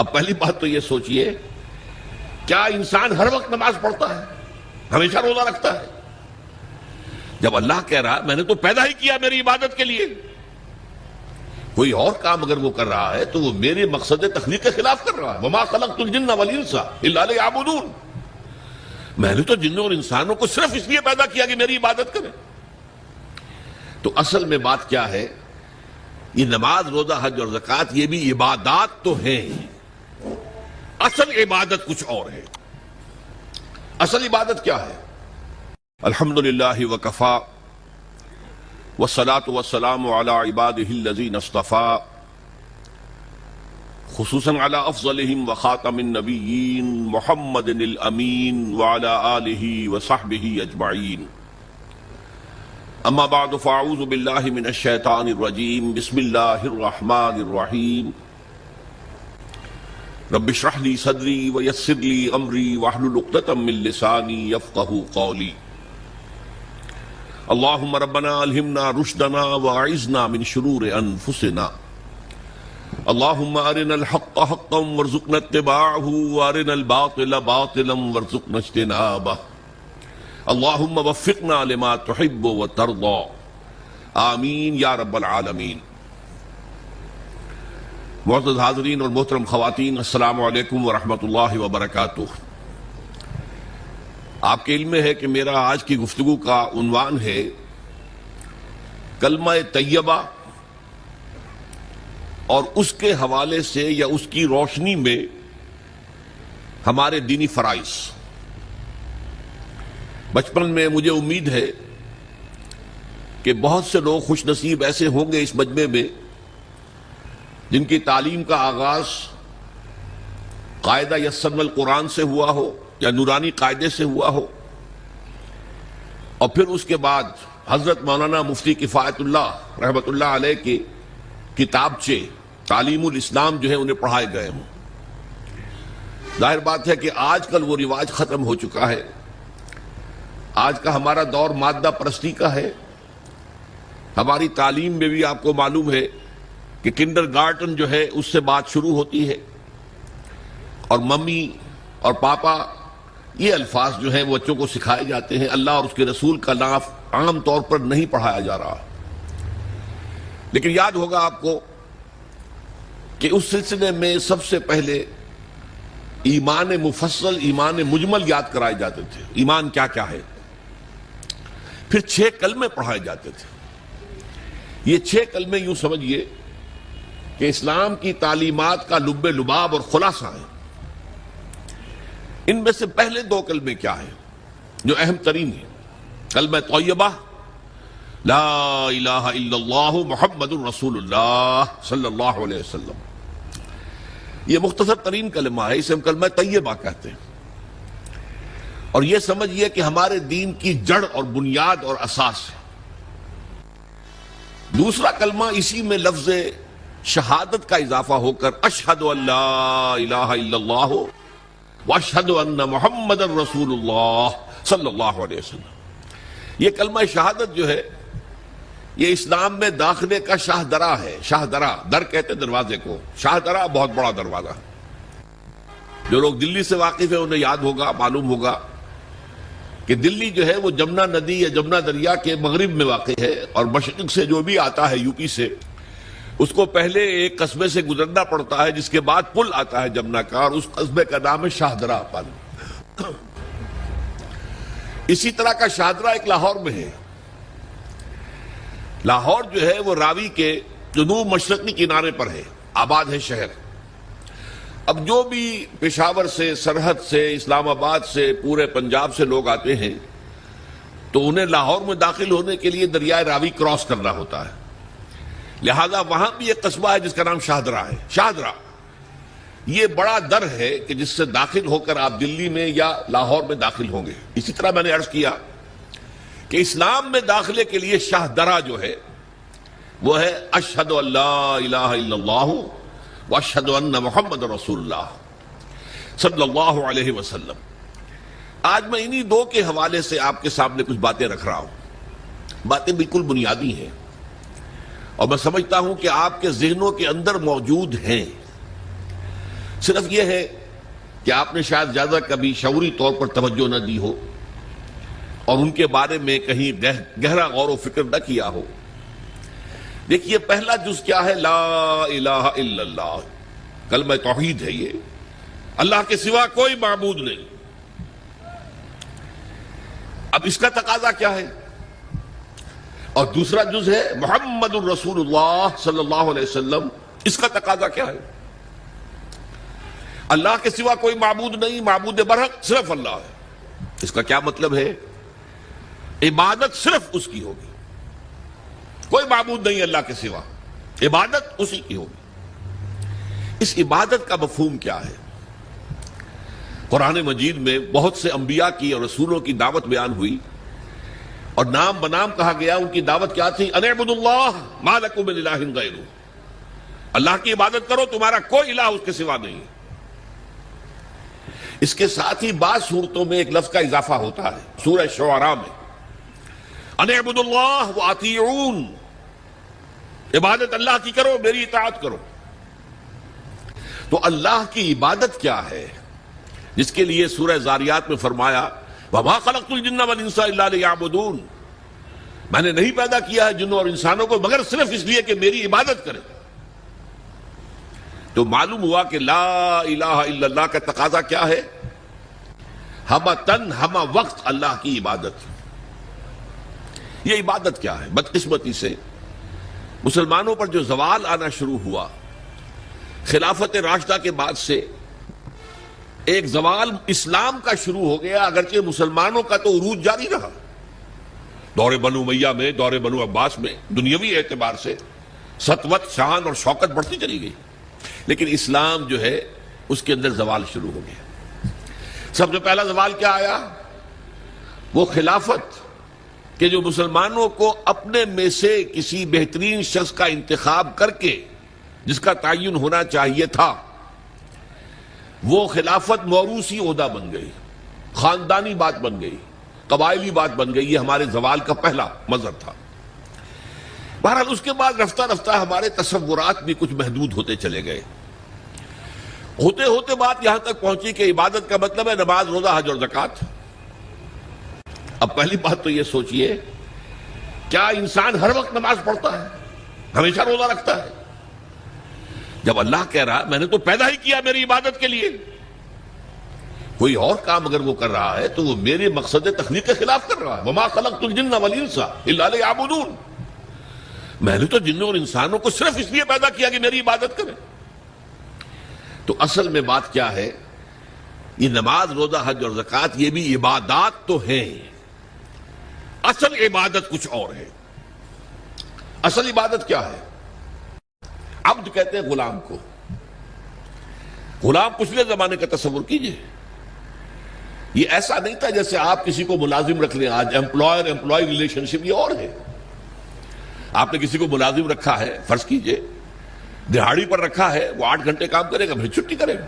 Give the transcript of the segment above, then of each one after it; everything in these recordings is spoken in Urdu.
اب پہلی بات تو یہ سوچئے، کیا انسان ہر وقت نماز پڑھتا ہے، ہمیشہ روزہ رکھتا ہے؟ جب اللہ کہہ رہا میں نے تو پیدا ہی کیا میری عبادت کے لیے، کوئی اور کام اگر وہ کر رہا ہے تو وہ میرے مقصد تخلیق کے خلاف کر رہا ہے۔ وَمَا خَلَقْتُ الْجِنَّ وَالْإِنسَ إِلَّا لِيَعْبُدُونِ، میں نے تو جنوں اور انسانوں کو صرف اس لیے پیدا کیا کہ میری عبادت کریں۔ تو اصل میں بات کیا ہے، یہ نماز، روزہ، حج اور زکوٰۃ یہ بھی عبادات تو ہیں، اصل عبادت کچھ اور ہے۔ اصل عبادت کیا ہے؟ الحمدللہ وکفا والصلاة والسلام علی عبادہ الذین اصطفیٰ، خصوصاً علی افضلہم وخاتم النبیین محمد الامین وعلی آلہ وصحبہ اجمعین۔ اما بعد فاعوذ باللہ من الشیطان الرجیم، بسم اللہ الرحمن الرحیم۔ رب اشرح لی صدری ویسر لی امری واحلل عقدۃ من لسانی یفقہوا قولی۔ اللہم ربنا الہمنا رشدنا واعذنا من شرور انفسنا، اللہم ارنا الحق حقا وارزقنا اتباعہ وارنا الباطل باطلا وارزقنا اجتنابہ، اللہم وفقنا لما تحب وترضى، آمین یا رب العالمین۔ معزز حاضرین اور محترم خواتین، السلام علیکم ورحمۃ اللہ وبرکاتہ۔ آپ کے علم میں ہے کہ میرا آج کی گفتگو کا عنوان ہے کلمہ طیبہ، اور اس کے حوالے سے یا اس کی روشنی میں ہمارے دینی فرائض۔ بچپن میں مجھے امید ہے کہ بہت سے لوگ خوش نصیب ایسے ہوں گے اس مجمع میں جن کی تعلیم کا آغاز قاعدہ یسرنا القرآن سے ہوا ہو یا نورانی قاعدے سے ہوا ہو، اور پھر اس کے بعد حضرت مولانا مفتی کفایت اللہ رحمۃ اللہ علیہ کی کتابچے تعلیم الاسلام جو ہے انہیں پڑھائے گئے ہوں۔ ظاہر بات ہے کہ آج کل وہ رواج ختم ہو چکا ہے، آج کا ہمارا دور مادہ پرستی کا ہے۔ ہماری تعلیم میں بھی آپ کو معلوم ہے کہ کنڈر گارٹن جو ہے اس سے بات شروع ہوتی ہے، اور ممی اور پاپا یہ الفاظ جو ہیں وہ بچوں کو سکھائے جاتے ہیں، اللہ اور اس کے رسول کا نام عام طور پر نہیں پڑھایا جا رہا۔ لیکن یاد ہوگا آپ کو کہ اس سلسلے میں سب سے پہلے ایمان مفصل، ایمان مجمل یاد کرائے جاتے تھے، ایمان کیا کیا ہے، پھر 6 کلمے پڑھائے جاتے تھے۔ یہ 6 کلمے یوں سمجھیے کہ اسلام کی تعلیمات کا لب لباب اور خلاصہ ہے۔ ان میں سے پہلے 2 کلمے کیا ہیں جو اہم ترین ہیں؟ کلمہ طیبہ، لا الہ الا اللہ محمد رسول اللہ صلی اللہ علیہ وسلم۔ یہ مختصر ترین کلمہ ہے، اسے ہم کلمہ طیبہ کہتے ہیں، اور یہ سمجھیے کہ ہمارے دین کی جڑ اور بنیاد اور اساس ہے۔ دوسرا کلمہ اسی میں لفظ شہادت کا اضافہ ہو کر اشہد ان لا الہ الا اللہ واشہد ان محمد رسول اللہ صلی اللہ علیہ وسلم۔ یہ کلمہ شہادت جو ہے یہ اسلام میں داخلے کا شاہ درا ہے۔ شاہ درا، در کہتے دروازے کو، شاہ درا بہت بڑا دروازہ۔ جو لوگ دلی سے واقف ہیں انہیں یاد ہوگا، معلوم ہوگا کہ دلی جو ہے وہ جمنا ندی یا جمنا دریا کے مغرب میں واقع ہے، اور مشرق سے جو بھی آتا ہے یو پی سے، اس کو پہلے ایک قصبے سے گزرنا پڑتا ہے، جس کے بعد پل آتا ہے جمنا کا، اور اس قصبے کا نام ہے شاہدرہ پل۔ اسی طرح کا شاہدرہ ایک لاہور میں ہے۔ لاہور جو ہے وہ راوی کے جنوب مشرقی کنارے پر ہے، آباد ہے شہر۔ اب جو بھی پشاور سے، سرحد سے، اسلام آباد سے، پورے پنجاب سے لوگ آتے ہیں تو انہیں لاہور میں داخل ہونے کے لیے دریائے راوی کراس کرنا ہوتا ہے، لہذا وہاں بھی ایک قصبہ ہے جس کا نام شاہدرہ ہے۔ شاہدرہ یہ بڑا در ہے کہ جس سے داخل ہو کر آپ دلی میں یا لاہور میں داخل ہوں گے۔ اسی طرح میں نے عرض کیا کہ اسلام میں داخلے کے لیے شاہدرہ جو ہے وہ ہے اشہد ان لا الہ الا اللہ واشہد ان محمد رسول اللہ صلی اللہ علیہ وسلم۔ آج میں انہی 2 کے حوالے سے آپ کے سامنے کچھ باتیں رکھ رہا ہوں۔ باتیں بالکل بنیادی ہیں، اور میں سمجھتا ہوں کہ آپ کے ذہنوں کے اندر موجود ہیں۔ صرف یہ ہے کہ آپ نے شاید زیادہ کبھی شعوری طور پر توجہ نہ دی ہو اور ان کے بارے میں کہیں گہرا غور و فکر نہ کیا ہو. دیکھیے پہلا جز کیا ہے؟ لا الہ الا اللہ، کلمہ توحید ہے. یہ اللہ کے سوا کوئی معبود نہیں. اب اس کا تقاضا کیا ہے؟ اور دوسرا جز ہے محمد الرسول اللہ صلی اللہ علیہ وسلم. اس کا تقاضا کیا ہے؟ اللہ کے سوا کوئی معبود نہیں، معبود برحق صرف اللہ ہے. اس کا کیا مطلب ہے؟ عبادت صرف اس کی ہوگی، کوئی معبود نہیں اللہ کے سوا، عبادت اسی کی ہوگی. اس عبادت کا مفہوم کیا ہے؟ قرآن مجید میں بہت سے انبیاء کی اور رسولوں کی دعوت بیان ہوئی اور نام بنام کہا گیا. ان کی دعوت کیا تھی؟ ان اعبدوا اللہ ما لکم من الہ غیرہ، اللہ کی عبادت کرو، تمہارا کوئی الہ اس کے سوا نہیں. اس کے ساتھ ہی بعض صورتوں میں ایک لفظ کا اضافہ ہوتا ہے. سورہ شعراء میں ان اعبدوا اللہ واطیعون، عبادت اللہ کی کرو، میری اطاعت کرو. تو اللہ کی عبادت کیا ہے جس کے لیے سورہ زاریات میں فرمایا وَمَا خَلَقْتُ الْجِنَّ وَالْإِنسَ إِلَّا لِيَعْبُدُونَ، میں نے نہیں پیدا کیا ہے جنوں اور انسانوں کو مگر صرف اس لیے کہ میری عبادت کریں. تو معلوم ہوا کہ لا الہ الا اللہ کا تقاضا کیا ہے؟ ہمہ تن ہمہ وقت اللہ کی عبادت. یہ عبادت کیا ہے؟ بدقسمتی سے مسلمانوں پر جو زوال آنا شروع ہوا خلافت راشدہ کے بعد سے، ایک زوال اسلام کا شروع ہو گیا، اگرچہ مسلمانوں کا تو عروج جاری رہا. دور بنو امیہ میں، دور بنو عباس میں دنیاوی اعتبار سے سطوت، شان اور شوکت بڑھتی چلی گئی، لیکن اسلام جو ہے اس کے اندر زوال شروع ہو گیا. سب سے پہلا زوال کیا آیا؟ وہ خلافت کہ جو مسلمانوں کو اپنے میں سے کسی بہترین شخص کا انتخاب کر کے جس کا تعین ہونا چاہیے تھا، وہ خلافت موروثی عہدہ بن گئی، خاندانی بات بن گئی، قبائلی بات بن گئی. یہ ہمارے زوال کا پہلا مظہر تھا. بہرحال اس کے بعد رفتہ رفتہ ہمارے تصورات بھی کچھ محدود ہوتے چلے گئے. ہوتے ہوتے بات یہاں تک پہنچی کہ عبادت کا مطلب ہے نماز، روزہ، حج اور زکوٰۃ. اب پہلی بات تو یہ سوچئے، کیا انسان ہر وقت نماز پڑھتا ہے، ہمیشہ روزہ رکھتا ہے؟ جب اللہ کہہ رہا میں نے تو پیدا ہی کیا میری عبادت کے لیے، کوئی اور کام اگر وہ کر رہا ہے تو وہ میرے مقصد تخلیق کے خلاف کر رہا ہے. وَمَا خَلَقْتُ الْجِنَّ وَالْإِنسَ إِلَّا لِيَعْبُدُونَ، میں نے تو جنوں اور انسانوں کو صرف اس لیے پیدا کیا کہ میری عبادت کریں. تو اصل میں بات کیا ہے؟ یہ نماز، روزہ، حج اور زکوٰۃ یہ بھی عبادات تو ہیں، اصل عبادت کچھ اور ہے. اصل عبادت کیا ہے؟ عبد کہتے ہیں غلام کو. غلام پچھلے زمانے کا تصور کیجئے، یہ ایسا نہیں تھا جیسے آپ کسی کو ملازم رکھ لیں. آج امپلائر امپلائی ریلیشن شپ یہ اور ہے. آپ نے کسی کو ملازم رکھا ہے، فرض کیجئے دہاڑی پر رکھا ہے، وہ 8 گھنٹے کام کرے گا پھر چھٹی کرے گا.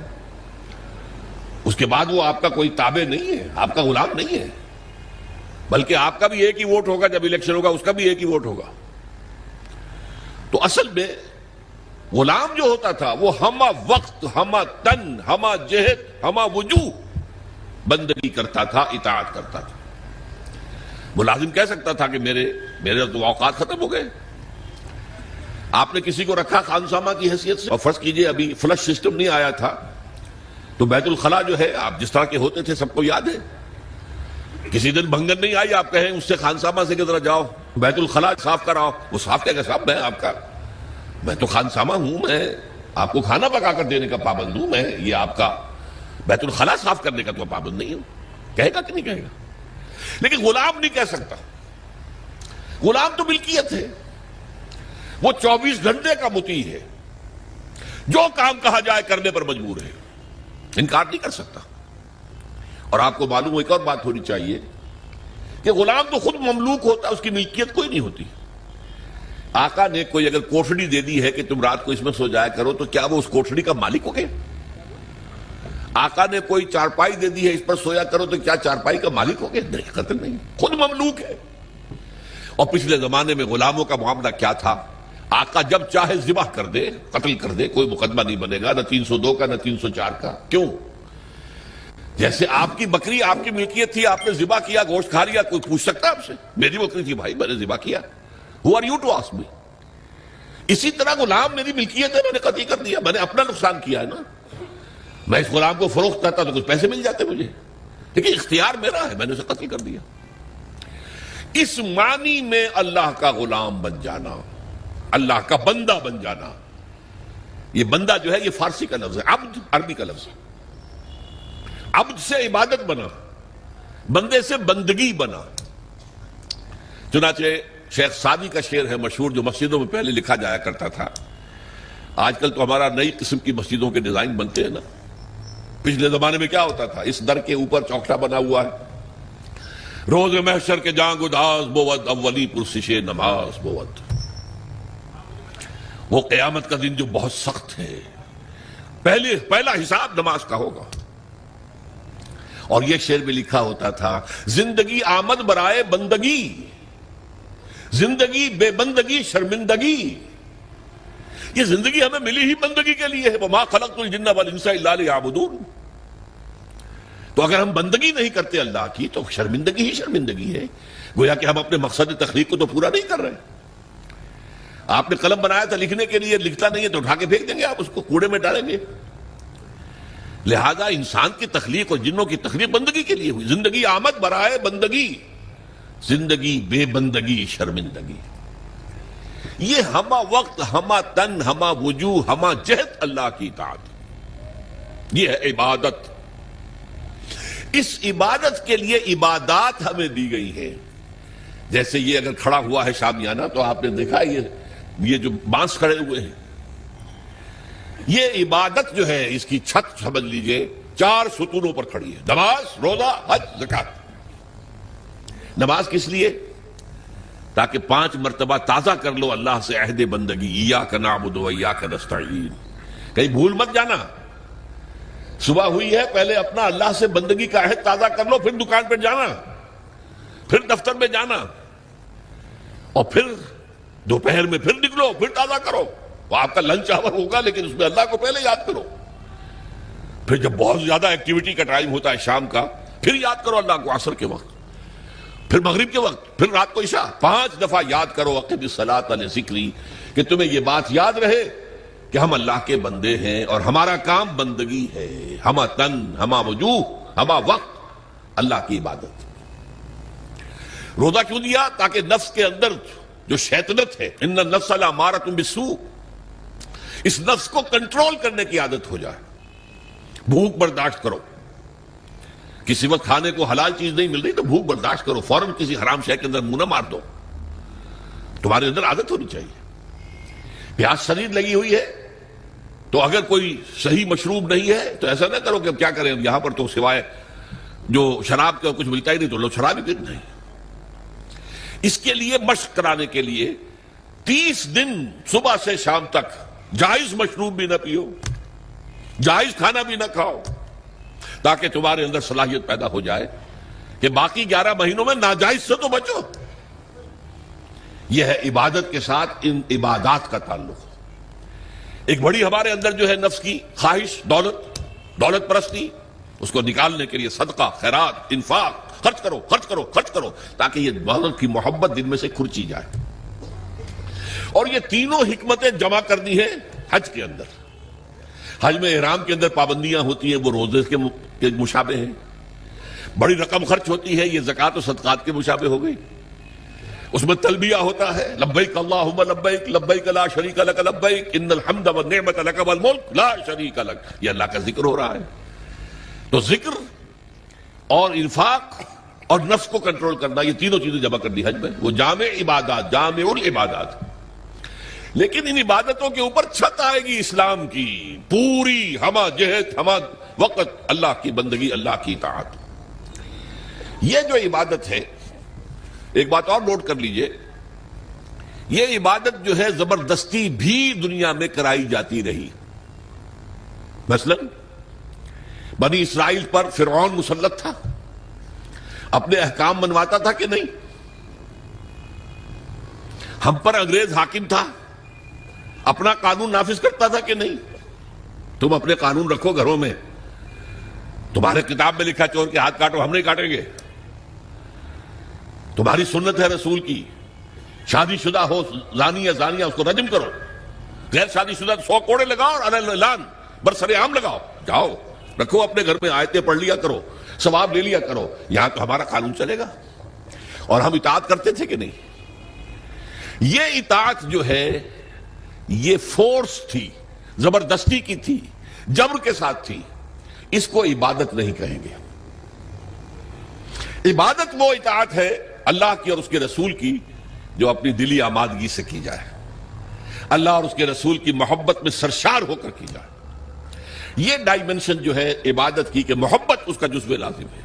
اس کے بعد وہ آپ کا کوئی تابع نہیں ہے، آپ کا غلام نہیں ہے، بلکہ آپ کا بھی ایک ہی ووٹ ہوگا. جب الیکشن ہوگا اس کا بھی ایک ہی ووٹ ہوگا. تو اصل میں غلام جو ہوتا تھا وہ ہمہ وقت، ہمہ تن، ہمہ جہت، ہمہ وجوہ بندگی کرتا تھا، اطاعت کرتا تھا. ملازم کہہ سکتا تھا کہ میرے تو اوقات ختم ہو گئے. آپ نے کسی کو رکھا خانسامہ کی حیثیت سے، اور فرض کیجئے ابھی فلش سسٹم نہیں آیا تھا تو بیت الخلاء جو ہے آپ جس طرح کے ہوتے تھے سب کو یاد ہے. کسی دن بھنگن نہیں آئی، آپ کہیں اس سے خانسامہ سے کہ ذرا جاؤ بیت الخلاء صاف کراؤ، وہ صاف کیا کہ صاحب میں تو خانسامہ ہوں، میں آپ کو کھانا پکا کر دینے کا پابند ہوں، میں یہ آپ کا بیت الخلاء صاف کرنے کا تو پابند نہیں ہوں. کہے گا کہ نہیں کہے گا؟ لیکن غلام نہیں کہہ سکتا. غلام تو ملکیت ہے، وہ 24 گھنٹے کا مطیع ہے، جو کام کہا جائے کرنے پر مجبور ہے، انکار نہیں کر سکتا. اور آپ کو معلوم ہو ایک اور بات ہونی چاہیے کہ غلام تو خود مملوک ہوتا ہے، اس کی ملکیت کوئی نہیں ہوتی. آقا نے کوئی اگر کوٹھڑی دے دی ہے کہ تم رات کو اس میں سو جایا کرو تو کیا وہ اس کوٹھڑی کا مالک ہو گیا؟ آقا نے کوئی چارپائی دے دی ہے اس پر سویا کرو تو کیا چارپائی کا مالک ہو گیا؟ نہیں، قطعاً نہیں، خود مملوک ہے. اور پچھلے زمانے میں غلاموں کا معاملہ کیا تھا؟ آقا جب چاہے ذبح کر دے، قتل کر دے، کوئی مقدمہ نہیں بنے گا، نہ 302 کا نہ 304 کا۔ کیوں؟ جیسے آپ کی بکری آپ کی ملکیت تھی، آپ نے ذبح کیا، گوشت کھا لیا، کوئی پوچھ سکتا آپ سے؟ میری بکری تھی بھائی، میں نے ذبح کیا، Who are you to ask me؟ اسی طرح غلام میری ملکیت ہے، میں نے قتل کر دیا، میں نے اپنا نقصان کیا ہے نا۔ میں اس غلام کو فروخت کرتا تو کچھ پیسے مل جاتے مجھے، لیکن اختیار میرا ہے، میں نے اسے قتل کر دیا۔ اس معنی میں اللہ کا غلام بن جانا، اللہ کا بندہ بن جانا، یہ بندہ جو ہے یہ فارسی کا لفظ ہے، عبد عربی کا لفظ ہے۔ عبد سے عبادت بنا، بندے سے بندگی بنا۔ چنانچہ شیخ سعدی کا شعر ہے مشہور، جو مسجدوں میں پہلے لکھا جایا کرتا تھا۔ آج کل تو ہمارا نئی قسم کی مسجدوں کے ڈیزائن بنتے ہیں نا، پچھلے زمانے میں کیا ہوتا تھا؟ اس در کے اوپر چوکٹا بنا ہوا ہے، روز محشر کے جانگ اداس بود، اولی پرسش نماز بود۔ وہ قیامت کا دن جو بہت سخت ہے، پہلا حساب نماز کا ہوگا۔ اور یہ شعر میں لکھا ہوتا تھا، زندگی آمد برائے بندگی، زندگی بے بندگی شرمندگی۔ یہ زندگی ہمیں ملی ہی بندگی کے لیے ہے، وَمَا خَلَقْتُ الْجِنَّ وَالْإِنسَ إِلَّا لِيَعْبُدُونِ۔ تو اگر ہم بندگی نہیں کرتے اللہ کی تو شرمندگی ہی شرمندگی ہے، گویا کہ ہم اپنے مقصد تخلیق کو تو پورا نہیں کر رہے۔ آپ نے قلم بنایا تھا لکھنے کے لیے، لکھتا نہیں ہے تو اٹھا کے پھینک دیں گے، آپ اس کو کوڑے میں ڈالیں گے۔ لہذا انسان کی تخلیق اور جنوں کی تخلیق بندگی کے لیے ہوئی۔ زندگی آمد برائے بندگی، زندگی بے بندگی شرمندگی۔ یہ ہما وقت، ہما تن، ہما وجوہ، ہما جہت اللہ کی اطاعت، یہ ہے عبادت۔ اس عبادت کے لیے عبادات ہمیں دی گئی ہے۔ جیسے یہ اگر کھڑا ہوا ہے شامیانہ تو آپ نے دیکھا یہ جو بانس کھڑے ہوئے ہیں، یہ عبادت جو ہے اس کی چھت سمجھ لیجئے 4 ستونوں پر کھڑی ہے، نماز، روزہ، حج، زکات۔ نماز کس لیے؟ تاکہ 5 مرتبہ تازہ کر لو اللہ سے عہد بندگی، ایاک نعبد و ایاک نستعین۔ کہیں بھول مت جانا، صبح ہوئی ہے پہلے اپنا اللہ سے بندگی کا عہد تازہ کر لو، پھر دکان پر جانا، پھر دفتر میں جانا، اور پھر دوپہر میں پھر نکلو، پھر تازہ کرو۔ وہ آپ کا لنچ آور ہوگا لیکن اس میں اللہ کو پہلے یاد کرو۔ پھر جب بہت زیادہ ایکٹیویٹی کا ٹائم ہوتا ہے شام کا، پھر یاد کرو اللہ کو عصر کے وقت، پھر مغرب کے وقت، پھر رات کو عشاء، 5 دفعہ یاد کرو اقم الصلاۃ لذکری، کہ تمہیں یہ بات یاد رہے کہ ہم اللہ کے بندے ہیں اور ہمارا کام بندگی ہے، ہما تن، ہما وجوہ، ہما وقت اللہ کی عبادت۔ روزہ کیوں دیا؟ تاکہ نفس کے اندر جو شیطنت ہے، ان النفس لامارۃ بالسوء، اس نفس کو کنٹرول کرنے کی عادت ہو جائے۔ بھوک برداشت کرو، کسی وقت کھانے کو حلال چیز نہیں مل رہی تو بھوک برداشت کرو، فوراً کسی حرام شے کے اندر منہ نہ مار دو، تمہارے اندر عادت ہونی چاہیے۔ پیاس شدید لگی ہوئی ہے تو اگر کوئی صحیح مشروب نہیں ہے تو ایسا نہ کرو کہ اب کیا کریں، یہاں پر تو سوائے جو شراب کا کچھ ملتا ہی نہیں تو لو شراب ہی پیتے نہیں۔ اس کے لیے مشق کرانے کے لیے 30 دن صبح سے شام تک جائز مشروب بھی نہ پیو، جائز کھانا بھی نہ کھاؤ، تاکہ تمہارے اندر صلاحیت پیدا ہو جائے کہ باقی 11 مہینوں میں ناجائز سے تو بچو۔ یہ ہے عبادت کے ساتھ ان عبادات کا تعلق۔ ایک بڑی ہمارے اندر جو ہے نفس کی خواہش، دولت پرستی، اس کو نکالنے کے لیے صدقہ، خیرات، انفاق، خرچ کرو خرچ کرو خرچ کرو، تاکہ یہ دولت کی محبت دل میں سے کھرچی جائے۔ اور یہ تینوں حکمتیں جمع کرنی ہے حج کے اندر۔ حج میں احرام کے اندر پابندیاں ہوتی ہیں، وہ روزے کے مشابہ ہیں، بڑی رقم خرچ ہوتی ہے، یہ زکوٰۃ و صدقات کے مشابہ ہو گئی۔ اس میں تلبیہ ہوتا ہے، لبیک اللہم لبیک لبیک لا شریک لک لبیک ان الحمد والنعمت لک والملک لا شریک لک، یہ اللہ کا ذکر ہو رہا ہے۔ تو ذکر اور انفاق اور نفس کو کنٹرول کرنا، یہ تینوں چیزیں جمع کر دی حج میں، وہ جامع عبادات، جامع العبادات۔ لیکن ان عبادتوں کے اوپر چھت آئے گی اسلام کی پوری، ہما جہت، ہما وقت اللہ کی بندگی، اللہ کی اطاعت۔ یہ جو عبادت ہے، ایک بات اور نوٹ کر لیجئے، یہ عبادت جو ہے زبردستی بھی دنیا میں کرائی جاتی رہی۔ مثلا بنی اسرائیل پر فرعون مسلط تھا، اپنے احکام منواتا تھا کہ نہیں؟ ہم پر انگریز حاکم تھا، اپنا قانون نافذ کرتا تھا کہ نہیں؟ تم اپنے قانون رکھو گھروں میں. تمہارے کتاب میں لکھا چور کے ہاتھ کاٹو، ہم نہیں کاٹیں گے. تمہاری سنت ہے رسول کی، شادی شدہ ہو زانی یا زانیہ اس کو رجم کرو، غیر شادی شدہ 100 کوڑے لگاؤ اور اعلان برسر عام لگاؤ. جاؤ رکھو اپنے گھر میں، آیتیں پڑھ لیا کرو، ثواب لے لیا کرو. یہاں تو ہمارا قانون چلے گا. اور ہم اطاعت کرتے تھے کہ نہیں؟ یہ اطاعت جو ہے یہ فورس تھی، زبردستی کی تھی، جبر کے ساتھ تھی. اس کو عبادت نہیں کہیں گے. عبادت وہ اطاعت ہے اللہ کی اور اس کے رسول کی جو اپنی دلی آمادگی سے کی جائے، اللہ اور اس کے رسول کی محبت میں سرشار ہو کر کی جائے. یہ ڈائمنشن جو ہے عبادت کی کہ محبت اس کا جزو لازم ہے.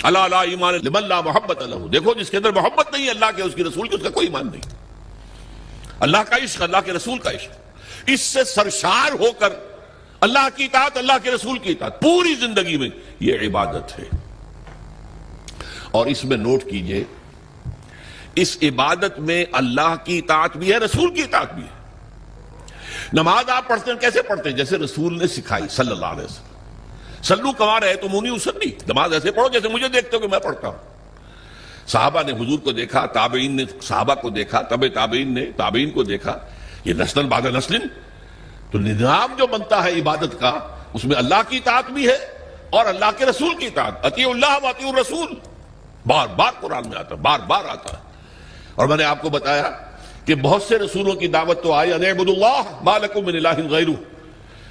اللہ لا ایمان لمن لا محبت لہ. دیکھو جس کے اندر محبت نہیں ہے اللہ کے اس کے رسول کی، اس کا کوئی ایمان نہیں. اللہ کا عشق، اللہ کے رسول کا عشق، اس سے سرشار ہو کر اللہ کی اطاعت، اللہ کے رسول کی اطاعت پوری زندگی میں، یہ عبادت ہے. اور اس میں نوٹ کیجئے، اس عبادت میں اللہ کی اطاعت بھی ہے، رسول کی اطاعت بھی ہے. نماز آپ پڑھتے ہیں کیسے پڑھتے ہیں؟ جیسے رسول نے سکھائی صلی اللہ علیہ وسلم. سلو کما رہے تو منی اسلی، نماز ایسے پڑھو جیسے مجھے دیکھتے ہو کہ میں پڑھتا ہوں. صحابہ نے حضور کو دیکھا، تابعین نے صحابہ کو دیکھا، تابعین نے تابعین کو دیکھا. یہ نسل بعد نسل. تو نظام جو بنتا ہے عبادت کا، اس میں اللہ کی اطاعت بھی ہے اور اللہ کے رسول کی اطاعت. اطیعوا اللہ و اطیعوا الرسول بار بار قرآن میں آتا ہے، بار بار آتا ہے. اور میں نے آپ کو بتایا کہ بہت سے رسولوں کی دعوت تو آئی ان اعبدوا اللہ ما لکم من الہ غیرہ،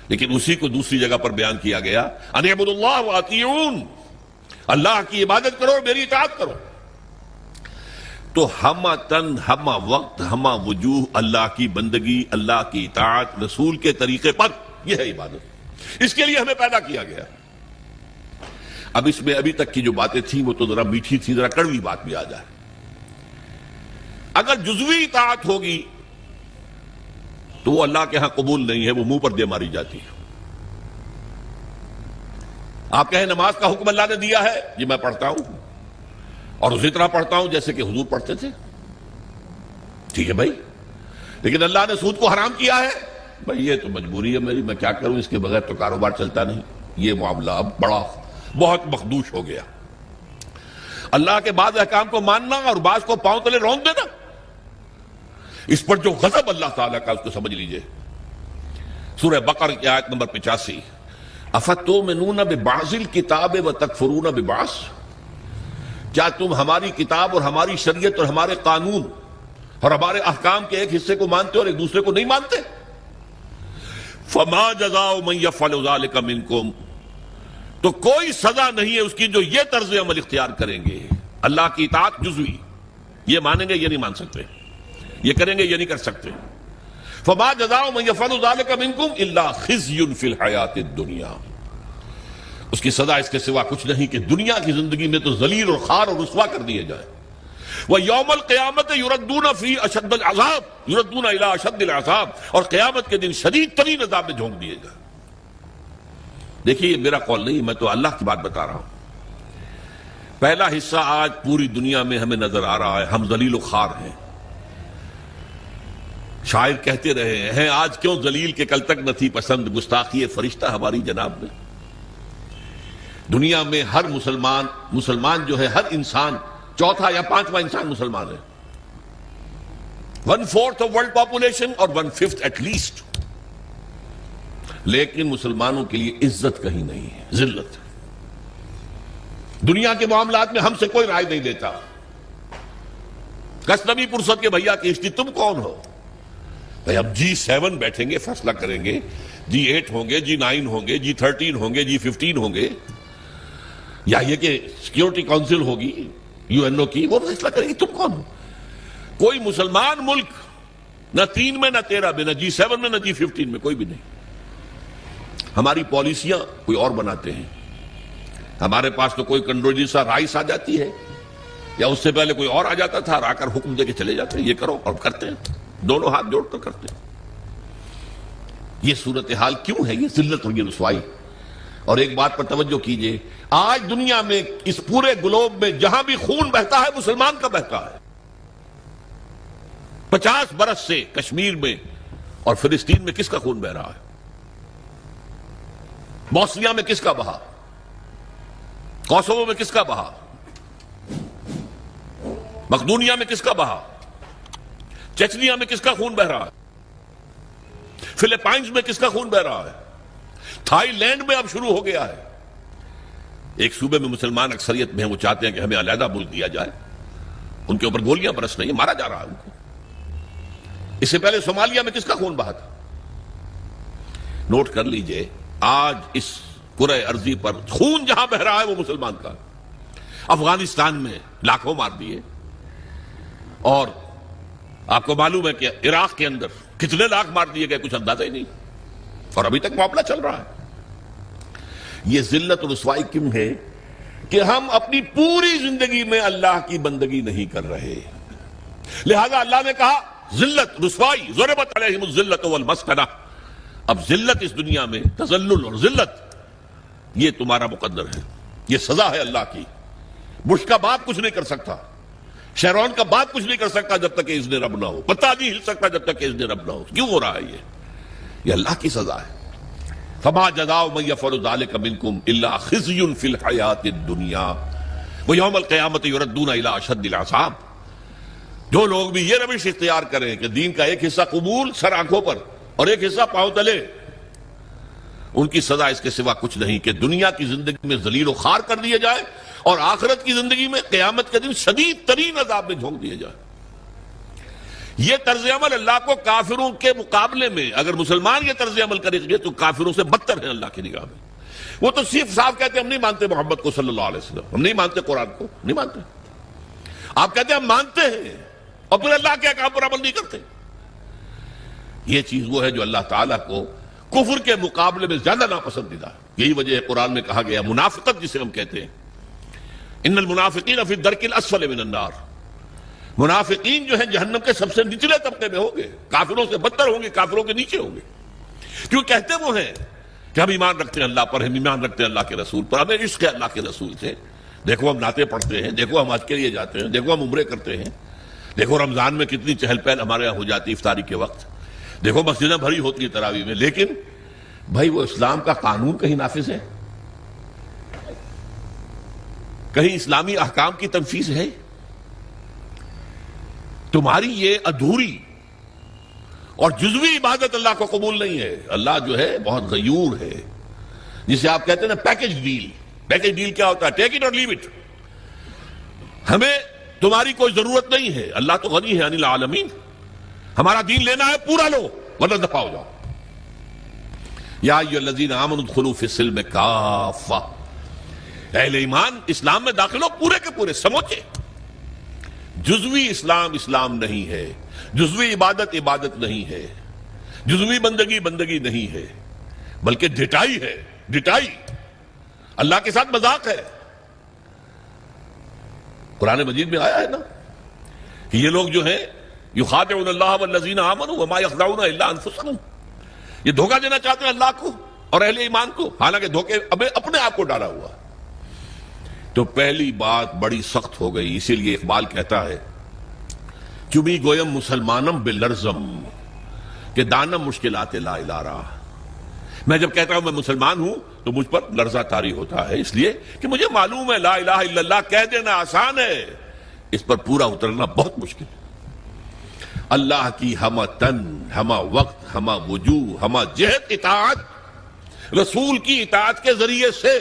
لیکن اسی کو دوسری جگہ پر بیان کیا گیا ان اعبدوا اللہ واطیعون، اللہ کی عبادت کرو اور میری اطاعت کرو. تو ہمہ تن، ہمہ وقت، ہمہ وجوہ اللہ کی بندگی، اللہ کی اطاعت رسول کے طریقے پر، یہ ہے عبادت. اس کے لیے ہمیں پیدا کیا گیا. اب اس میں ابھی تک کی جو باتیں تھیں وہ تو ذرا میٹھی تھی، ذرا کڑوی بات بھی آ جائے. اگر جزوی اطاعت ہوگی تو وہ اللہ کے ہاں قبول نہیں ہے، وہ منہ پر دے ماری جاتی ہے. آپ کہیں نماز کا حکم اللہ نے دیا ہے، جی میں پڑھتا ہوں اور اسی طرح پڑھتا ہوں جیسے کہ حضور پڑھتے تھے. ٹھیک ہے بھائی، لیکن اللہ نے سود کو حرام کیا ہے. بھائی یہ تو مجبوری ہے میری، میں کیا کروں، اس کے بغیر تو کاروبار چلتا نہیں. یہ معاملہ اب بہت مخدوش ہو گیا. اللہ کے بعض احکام کو ماننا اور بعض کو پاؤں تلے رون دینا، اس پر جو غضب اللہ تعالیٰ کا، اس کو سمجھ لیجئے. سورہ بقرہ کی آیت نمبر 85، افتؤمنون ببعض الکتاب وتکفرون ببعض، کیا تم ہماری کتاب اور ہماری شریعت اور ہمارے قانون اور ہمارے احکام کے ایک حصے کو مانتے اور ایک دوسرے کو نہیں مانتے؟ فما جزاء من یفعل ذلک منکم، تو کوئی سزا نہیں ہے اس کی جو یہ طرز عمل اختیار کریں گے. اللہ کی اطاعت جزوی، یہ مانیں گے یہ نہیں مان سکتے، یہ کریں گے یہ نہیں کر سکتے. فما جزاء من یفعل ذلک منکم الا خزی فی الحیاۃ الدنیا، اس کی سزا اس کے سوا کچھ نہیں کہ دنیا کی زندگی میں تو ذلیل اور خوار اور رسوا کر دیے جائیں. وَيَوْمَ الْقِيَامَةِ يُرَدُّونَ فِي أَشَدِّ الْعَذَابِ، يُرَدُّونَ إِلَىٰ أَشَدِّ الْعَذَابِ، اور قیامت کے دن شدید ترین عذاب میں جھونک دیے جائیں. دیکھیے یہ میرا قول نہیں، میں تو اللہ کی بات بتا رہا ہوں. پہلا حصہ آج پوری دنیا میں ہمیں نظر آ رہا ہے، ہم ذلیل و خوار ہیں. شاعر کہتے رہے ہیں آج کیوں ذلیل کے کل تک نہ تھی پسند، گستاخی فرشتہ ہماری جناب میں. دنیا میں ہر مسلمان جو ہے، ہر انسان چوتھا یا پانچواں انسان مسلمان ہے. 1/4 آف ورلڈ پاپولیشن اور 1/5 ایٹ لیسٹ. لیکن مسلمانوں کے لیے عزت کہیں نہیں ہے، ذلت. دنیا کے معاملات میں ہم سے کوئی رائے نہیں دیتا. کسنوی پرسد کے بھیا کیشتی تم کون ہو؟ بھائی اب G7 بیٹھیں گے، فیصلہ کریں گے. G8 ہوں گے، G9 ہوں گے، G13 ہوں گے، G15 ہوں گے، یا یہ کہ سیکیورٹی کونسل ہوگی UN کی، وہ فیصلہ کریں گے تم کون ہو. کوئی مسلمان ملک نہ 3 میں نہ 13 میں، نہ G7 میں نہ G15 میں، کوئی بھی نہیں. ہماری پالیسیاں کوئی اور بناتے ہیں. ہمارے پاس تو کوئی کنڈولیزا رائس آ جاتی ہے، یا اس سے پہلے کوئی اور آ جاتا تھا اور آ کر حکم دے کے چلے جاتے ہیں یہ کرو، اور کرتے ہیں، دونوں ہاتھ جوڑ کر کرتے ہیں. یہ صورتحال کیوں ہے؟ یہ ذلت اور یہ رسوائی. اور ایک بات پر توجہ کیجئے، آج دنیا میں اس پورے گلوب میں جہاں بھی خون بہتا ہے مسلمان کا بہتا ہے. 50 برس سے کشمیر میں اور فلسطین میں کس کا خون بہ رہا ہے؟ بوسنیا میں کس کا بہا؟ کوسوو میں کس کا بہا؟ مقدونیہ میں کس کا بہا؟ چچنیا میں کس کا خون بہ رہا ہے؟ فلپائنز میں کس کا خون بہ رہا ہے؟ تھائی لینڈ میں اب شروع ہو گیا ہے. ایک صوبے میں مسلمان اکثریت میں ہیں، وہ چاہتے ہیں کہ ہمیں علیحدہ ملک دیا جائے. ان کے اوپر گولیاں برس رہی ہیں، مارا جا رہا ہے ان کو. اس سے پہلے صومالیہ میں کس کا خون بہا تھا؟ نوٹ کر لیجئے، آج اس کرۂ ارضی پر خون جہاں بہ رہا ہے وہ مسلمان کا. افغانستان میں لاکھوں مار دیے، اور آپ کو معلوم ہے کہ عراق کے اندر کتنے لاکھ مار دیے گئے کچھ اندازہ ہی نہیں، اور ابھی تک معاملہ چل رہا ہے. یہ ذلت اور رسوائی کیوں ہے؟ کہ ہم اپنی پوری زندگی میں اللہ کی بندگی نہیں کر رہے. لہذا اللہ نے کہا ذلت رسوائی، ضربت علیہم الذلۃ والمسکنہ. اب ذلت اس دنیا میں، تذلل اور ذلت، یہ تمہارا مقدر ہے، یہ سزا ہے اللہ کی. بش کا باپ کچھ نہیں کر سکتا، شیرون کا باپ کچھ نہیں کر سکتا جب تک کہ اذن رب نہ ہو، پتہ نہیں ہل سکتا جب تک کہ اذن رب نہ ہو. کیوں ہو رہا ہے یہ اللہ کی سزا ہے. فما جزاء من يفعل ذلك منكم الا خزي في الحياة الدنيا ويوم القيامة يردون الى اشد العذاب. جو لوگ بھی یہ روش اختیار کریں کہ دین کا ایک حصہ قبول سر آنکھوں پر اور ایک حصہ پاؤں تلے، ان کی سزا اس کے سوا کچھ نہیں کہ دنیا کی زندگی میں ذلیل و خوار کر دیے جائے، اور آخرت کی زندگی میں قیامت کے دن شدید ترین عذاب میں جھونک دیے جائے. یہ طرز عمل اللہ کو کافروں کے مقابلے میں، اگر مسلمان یہ طرز عمل کریں گے تو کافروں سے بدتر ہے اللہ کی نگاہ میں. وہ تو صرف صاحب کہتے ہیں ہم نہیں مانتے محمد کو صلی اللہ علیہ وسلم، ہم نہیں مانتے قرآن کو، نہیں مانتے. آپ کہتے ہیں ہم مانتے ہیں اور پھر اللہ کے احکام پر عمل نہیں کرتے. یہ چیز وہ ہے جو اللہ تعالیٰ کو کفر کے مقابلے میں زیادہ ناپسندیدہ ہے. یہی وجہ ہے قرآن میں کہا گیا منافقت جسے ہم کہتے ہیں، ان المنافقین فی الدرک الاسفل من النار. منافقین جو ہیں جہنم کے سب سے نچلے طبقے میں ہوں گے، کافروں سے بدتر ہوں گے، کافروں کے نیچے ہوں گے. کیوں کہتے وہ ہیں کہ ہم ایمان رکھتے ہیں اللہ پر، ہم ایمان رکھتے ہیں اللہ کے رسول پر، ہمیں عشق ہے اللہ کے رسول سے. دیکھو ہم نعتیں پڑھتے ہیں، دیکھو ہم حج کے لیے جاتے ہیں، دیکھو ہم عمرے کرتے ہیں، دیکھو رمضان میں کتنی چہل پہل ہمارے یہاں ہو جاتی ہے افطاری کے وقت، دیکھو مسجدیں بھری ہوتی ہیں تراویح میں. لیکن بھائی وہ اسلام کا قانون کہیں نافذ ہے؟ کہیں اسلامی احکام کی تنفیذ ہے؟ تمہاری یہ ادھوری اور جزوی عبادت اللہ کو قبول نہیں ہے. اللہ جو ہے بہت غیور ہے، جسے آپ کہتے ہیں نا پیکج ڈیل. پیکج ڈیل کیا ہوتا ہے؟ ٹیک اٹ اور لیو اٹ. ہمیں تمہاری کوئی ضرورت نہیں ہے، اللہ تو غنی ہے عن العالمین. ہمارا دین لینا ہے پورا لو ورنہ دفع ہو جاؤ. یا ایھا الذین آمنوا ادخلوا فی السلم کافہ. اہل ایمان اسلام میں داخل ہو پورے کے پورے سموچے. جزوی اسلام اسلام نہیں ہے، جزوی عبادت عبادت نہیں ہے، جزوی بندگی بندگی نہیں ہے، بلکہ ڈٹائی ہے. ڈٹائی اللہ کے ساتھ مذاق ہے. قرآن مجید میں آیا ہے نا کہ یہ لوگ جو ہیں یخادعون اللہ والذین آمنوا وما یخدعون الا انفسهم، یہ دھوکہ دینا چاہتے ہیں اللہ کو اور اہل ایمان کو، حالانکہ دھوکے اپنے آپ کو ڈالا ہوا. تو پہلی بات بڑی سخت ہو گئی. اسی لیے اقبال کہتا ہے چمی گویم مسلمانم بلرزم کہ دانم مشکلات لا الارا. میں جب کہتا ہوں میں مسلمان ہوں تو مجھ پر لرزہ طاری ہوتا ہے، اس لیے کہ مجھے معلوم ہے لا الہ الا اللہ کہہ دینا آسان ہے، اس پر پورا اترنا بہت مشکل ہے. اللہ کی ہمہ تن، ہمہ وقت، ہمہ وجوہ، ہمہ جہت اطاعت، رسول کی اطاعت کے ذریعے سے،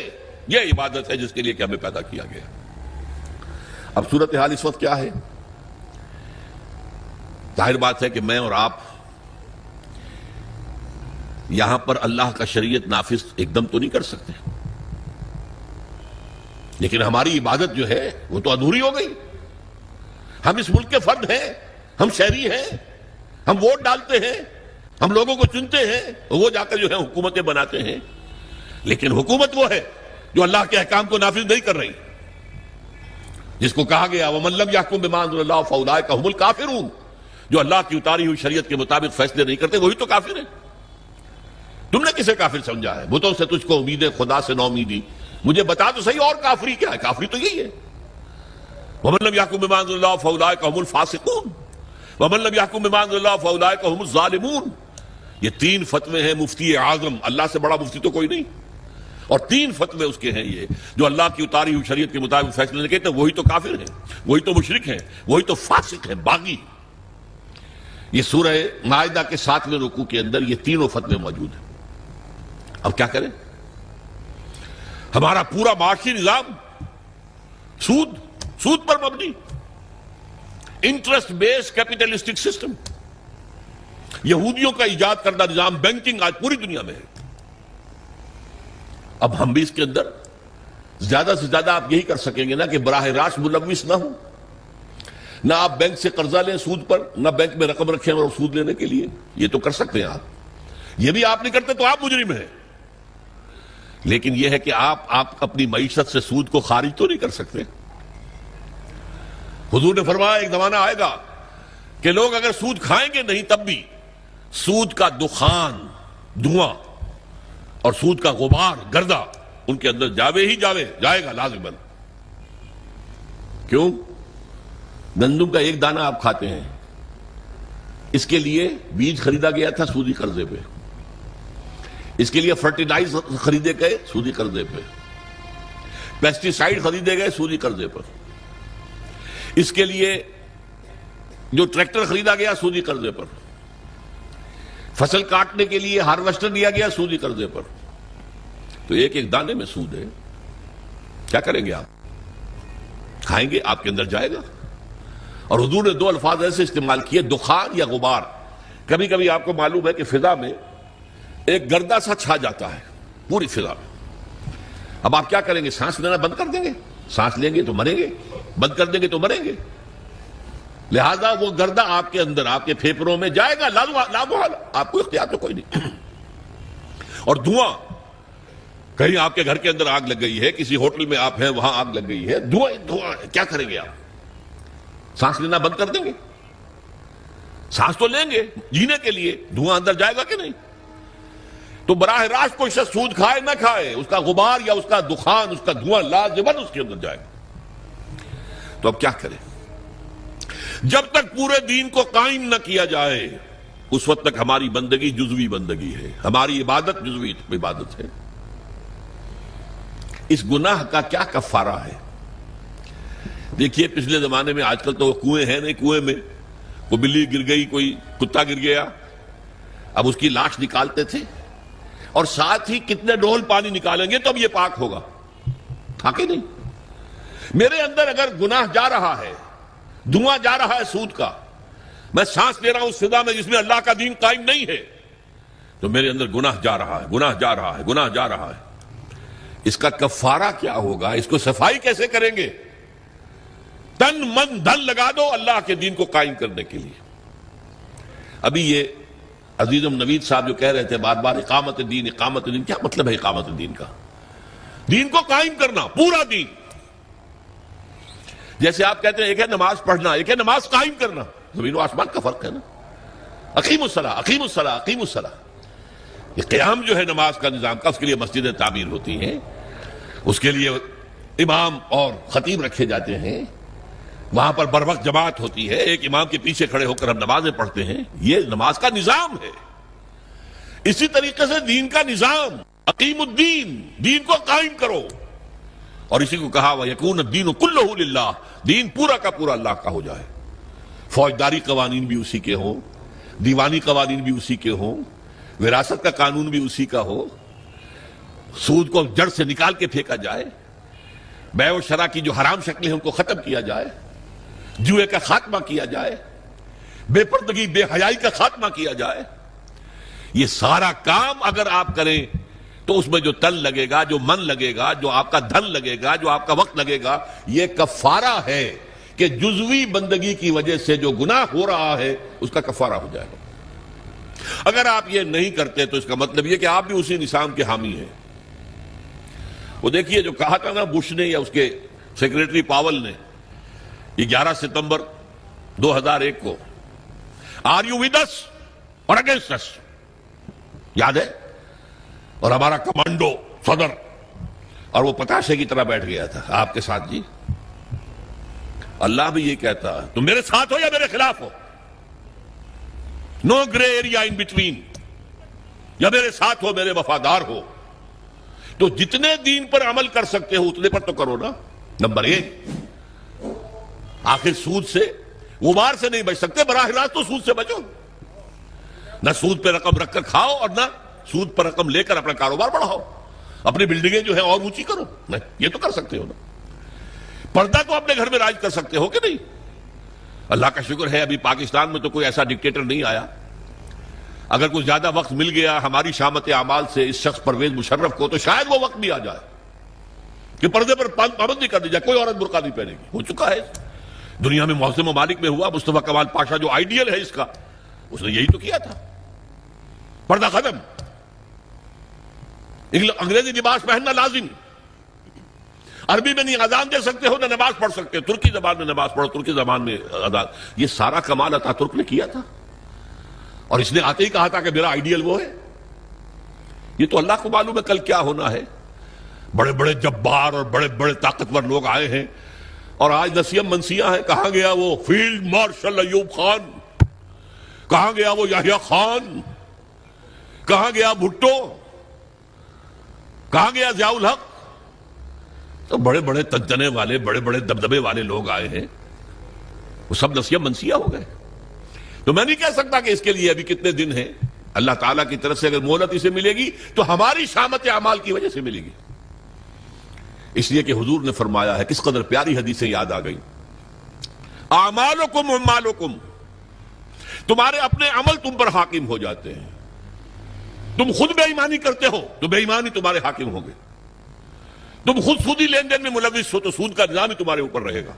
یہ عبادت ہے جس کے لیے کہ ہمیں پیدا کیا گیا. اب صورتحال اس وقت کیا ہے؟ ظاہر بات ہے کہ میں اور آپ یہاں پر اللہ کا شریعت نافذ ایک دم تو نہیں کر سکتے، لیکن ہماری عبادت جو ہے وہ تو ادھوری ہو گئی. ہم اس ملک کے فرد ہیں، ہم شہری ہیں، ہم ووٹ ڈالتے ہیں، ہم لوگوں کو چنتے ہیں، وہ جا کر جو ہے حکومتیں بناتے ہیں. لیکن حکومت وہ ہے جو اللہ کے احکام کو نافذ نہیں کر رہی، جس کو کہا گیا وَمَن لَّمْ يَحْكُم بِمَا أَنزَلَ اللَّهُ فَأُولَٰئِكَ هُمُ الْكَافِرُونَ. جو اللہ کی اتاری ہوئی شریعت کے مطابق فیصلے نہیں کرتے وہی تو کافر ہیں. تم نے کسے کافر سمجھا ہے؟ بتوں سے تجھ کو امید ہے، خدا سے نو امیدی. مجھے بتا تو صحیح اور کافری کیا ہے؟ کافری تو یہی ہے وَمَن لَّمْ يَحْكُم بِمَا أَنزَلَ اللَّهُ فَأُولَٰئِكَ هُمُ الْفَاسِقُونَ وَمَن لَّمْ يَحْكُم بِمَا أَنزَلَ اللَّهُ فَأُولَٰئِكَ هُمُ الظَّالِمُونَ. یہ 3 فتوے ہیں مفتی اعظم، اللہ سے بڑا مفتی تو کوئی نہیں، اور 3 فتوے اس کے ہیں یہ جو اللہ کی اتاری ہوئی شریعت کے مطابق فیصلے نہیں کہتے، وہی تو کافر ہیں، وہی تو مشرک ہیں، وہی تو فاسق ہیں، باغی۔ یہ سورہ مائدہ کے 7ویں رکوع کے اندر یہ تینوں فتوے موجود ہیں۔ اب کیا کریں؟ ہمارا پورا معاشی نظام سود پر مبنی، انٹرسٹ بیس کیپیٹلسٹک سسٹم، یہودیوں کا ایجاد کردہ نظام بینکنگ آج پوری دنیا میں ہے۔ اب ہم بھی اس کے اندر زیادہ سے زیادہ آپ یہی کر سکیں گے نا کہ براہ راست ملوث نہ ہوں، نہ آپ بینک سے قرضہ لیں سود پر، نہ بینک میں رقم رکھیں اور سود لینے کے لیے، یہ تو کر سکتے ہیں آپ، یہ بھی آپ نہیں کرتے تو آپ مجرم ہیں۔ لیکن یہ ہے کہ آپ اپنی معیشت سے سود کو خارج تو نہیں کر سکتے۔ حضور نے فرمایا ایک زمانہ آئے گا کہ لوگ اگر سود کھائیں گے نہیں تب بھی سود کا دخان، دھواں اور سود کا غبار، گردہ ان کے اندر جائے گا لازماً۔ کیوں؟ گندم کا ایک دانہ آپ کھاتے ہیں، اس کے لیے بیج خریدا گیا تھا سودی قرضے پہ، اس کے لیے فرٹیلائزر خریدے گئے سودی قرضے پہ، پیسٹی سائیڈ خریدے گئے سودی قرضے پر، اس کے لیے جو ٹریکٹر خریدا گیا سودی قرضے پر، فصل کاٹنے کے لیے ہارویسٹر دیا گیا سودی قرضے پر۔ تو ایک ایک دانے میں سود ہے، کیا کریں گے آپ؟ کھائیں گے، آپ کے اندر جائے گا۔ اور حضور نے 2 الفاظ ایسے استعمال کیے، دخان یا غبار۔ کبھی کبھی آپ کو معلوم ہے کہ فضا میں ایک گردہ سا چھا جاتا ہے پوری فضا میں، اب آپ کیا کریں گے؟ سانس لینا بند کر دیں گے؟ سانس لیں گے تو مریں گے، بند کر دیں گے تو مریں گے۔ لہذا وہ گردہ آپ کے اندر، آپ کے پھیپھڑوں میں جائے گا، لامحال، آپ کو اختیار تو کوئی نہیں۔ اور دھواں، کہیں آپ کے گھر کے اندر آگ لگ گئی ہے، کسی ہوٹل میں آپ ہیں وہاں آگ لگ گئی ہے، دھواں، کیا کریں گے آپ؟ سانس لینا بند کر دیں گے؟ سانس تو لیں گے جینے کے لیے، دھواں اندر جائے گا کہ نہیں؟ تو براہ راست کوئی شخص سود کھائے نہ کھائے، اس کا غبار یا اس کا دخان، اس کا دھواں لازماً اس کے اندر جائے گا۔ تو اب کیا کریں؟ جب تک پورے دین کو قائم نہ کیا جائے اس وقت تک ہماری بندگی جزوی بندگی ہے، ہماری عبادت جزوی عبادت ہے۔ اس گناہ کا کیا کفارہ ہے؟ دیکھیے پچھلے زمانے میں، آج کل تو کنویں ہیں نہیں، کنویں میں کوئی بلی گر گئی، کوئی کتا گر گیا، اب اس کی لاش نکالتے تھے، اور ساتھ ہی کتنے ڈول پانی نکالیں گے تو اب یہ پاک ہوگا، تھا کہ نہیں؟ میرے اندر اگر گناہ جا رہا ہے، دھواں جا رہا ہے سود کا، میں سانس لے رہا ہوں اس فضا میں جس میں اللہ کا دین قائم نہیں ہے، تو میرے اندر گناہ جا رہا ہے، گناہ جا رہا ہے، گناہ جا رہا ہے۔ اس کا کفارہ کیا ہوگا؟ اس کو صفائی کیسے کریں گے؟ تن من دھن لگا دو اللہ کے دین کو قائم کرنے کے لیے۔ ابھی یہ عزیزم نوید صاحب جو کہہ رہے تھے بار بار اقامت دین، اقامت دین، کیا مطلب ہے اقامت دین کا؟ دین کو قائم کرنا، پورا دین۔ جیسے آپ کہتے ہیں ایک ہے نماز پڑھنا، ایک ہے نماز قائم کرنا، زمین و آسمان کا فرق ہے نا۔ اقیم الصلاۃ، اقیم الصلاۃ، اقیم الصلاۃ، یہ قیام جو ہے نماز کا نظام کا، اس کے لیے مسجدیں تعمیر ہوتی ہیں، اس کے لیے امام اور خطیب رکھے جاتے ہیں، وہاں پر بر وقت جماعت ہوتی ہے، ایک امام کے پیچھے کھڑے ہو کر ہم نمازیں پڑھتے ہیں، یہ نماز کا نظام ہے۔ اسی طریقے سے دین کا نظام، اقیم الدین، دین کو قائم کرو، اور اسی کو کہا وَيَكُونَ الدِّينُ كُلُّهُ لِلَّهِ، دین پورا کا پورا اللہ کا ہو جائے۔ فوجداری قوانین بھی اسی کے ہوں، دیوانی قوانین بھی اسی کے ہوں، وراثت کا قانون بھی اسی کا ہو، سود کو جڑ سے نکال کے پھینکا جائے، بیع و شرع کی جو حرام شکلیں ہیں ان کو ختم کیا جائے، جوئے کا خاتمہ کیا جائے، بے پردگی بے حیائی کا خاتمہ کیا جائے۔ یہ سارا کام اگر آپ کریں تو اس میں جو تن لگے گا، جو من لگے گا، جو آپ کا دھن لگے گا، جو آپ کا وقت لگے گا، یہ کفارہ ہے کہ جزوی بندگی کی وجہ سے جو گناہ ہو رہا ہے اس کا کفارہ ہو جائے گا۔ اگر آپ یہ نہیں کرتے تو اس کا مطلب یہ کہ آپ بھی اسی نظام کے حامی ہیں۔ وہ دیکھیے جو کہا تھا نا بش نے یا اس کے سیکریٹری پاول نے 11 ستمبر 2001 کو، آر یو ود اس اور اگینسٹ اس، یاد ہے؟ اور ہمارا کمانڈو صدر، اور وہ پتاشے کی طرح بیٹھ گیا تھا آپ کے ساتھ۔ جی اللہ بھی یہ کہتا ہے تم میرے ساتھ ہو یا میرے خلاف ہو، نو گرے ایریا ان بٹوین، یا میرے ساتھ ہو، میرے وفادار ہو، تو جتنے دین پر عمل کر سکتے ہو اتنے پر تو کرو نا. نمبر 1، آخر سود سے غبار سے نہیں بچ سکتے، براہ راست تو سود سے بچو. نہ سود پہ رقم رکھ کر کھاؤ اور نہ سود پر رقم لے کر اپنا کاروبار بڑھاؤ، اپنی بلڈنگیں جو ہیں اور اونچی کرو. نہیں، یہ تو کر سکتے ہو نا. پردہ تو اپنے گھر میں راج کر سکتے ہو کہ نہیں؟ اللہ کا شکر ہے ابھی پاکستان میں تو کوئی ایسا ڈکٹیٹر نہیں آیا. اگر کوئی زیادہ وقت مل گیا ہماری شامت اعمال سے اس شخص پرویز مشرف کو، تو شاید وہ وقت بھی آ جائے کہ پردے پر پابندی کر دی جائے، کوئی عورت برقع نہیں پہنے گی. ہو چکا ہے دنیا میں، محسن ممالک میں ہوا. مصطفیٰ کمال پاشا جو آئیڈیل ہے اس کا، اس نے یہی تو کیا تھا. پردہ ختم، انگریزی لباس پہننا لازم. عربی میں نہیں اذان دے سکتے ہو، نہ نماز پڑھ سکتے ہو. ترکی زبان میں نماز پڑھو، ترکی زبان میں اذان. یہ سارا کمال اتا ترک نے کیا تھا، اور اس نے آتے ہی کہا تھا کہ میرا آئیڈیل وہ ہے. یہ تو اللہ کو معلوم ہے کل کیا ہونا ہے. بڑے بڑے جبار اور بڑے بڑے طاقتور لوگ آئے ہیں، اور آج نسیم منسیاں ہیں. کہاں گیا وہ فیلڈ مارشل ایوب خان؟ کہاں گیا وہ یحییٰ خان؟ کہاں گیا بھٹو؟ کہاں گیا ضیاء الحق؟ تو بڑے بڑے تنتنے والے، بڑے بڑے دبدبے والے لوگ آئے ہیں، وہ سب نسیم منسیہ ہو گئے. تو میں نہیں کہہ سکتا کہ اس کے لیے ابھی کتنے دن ہیں. اللہ تعالیٰ کی طرف سے اگر مہلت اسے ملے گی تو ہماری شامت اعمال کی وجہ سے ملے گی. اس لیے کہ حضور نے فرمایا ہے، کس قدر پیاری حدیثیں یاد آ گئی، اعمالکم اموالکم، تمہارے اپنے عمل تم پر حاکم ہو جاتے ہیں. تم خود بے ایمانی کرتے ہو تو بے ایمانی تمہارے حاکم ہوں گے. تم خود سودی لین دین میں ملوث ہو تو سود کا نظام ہی تمہارے اوپر رہے گا.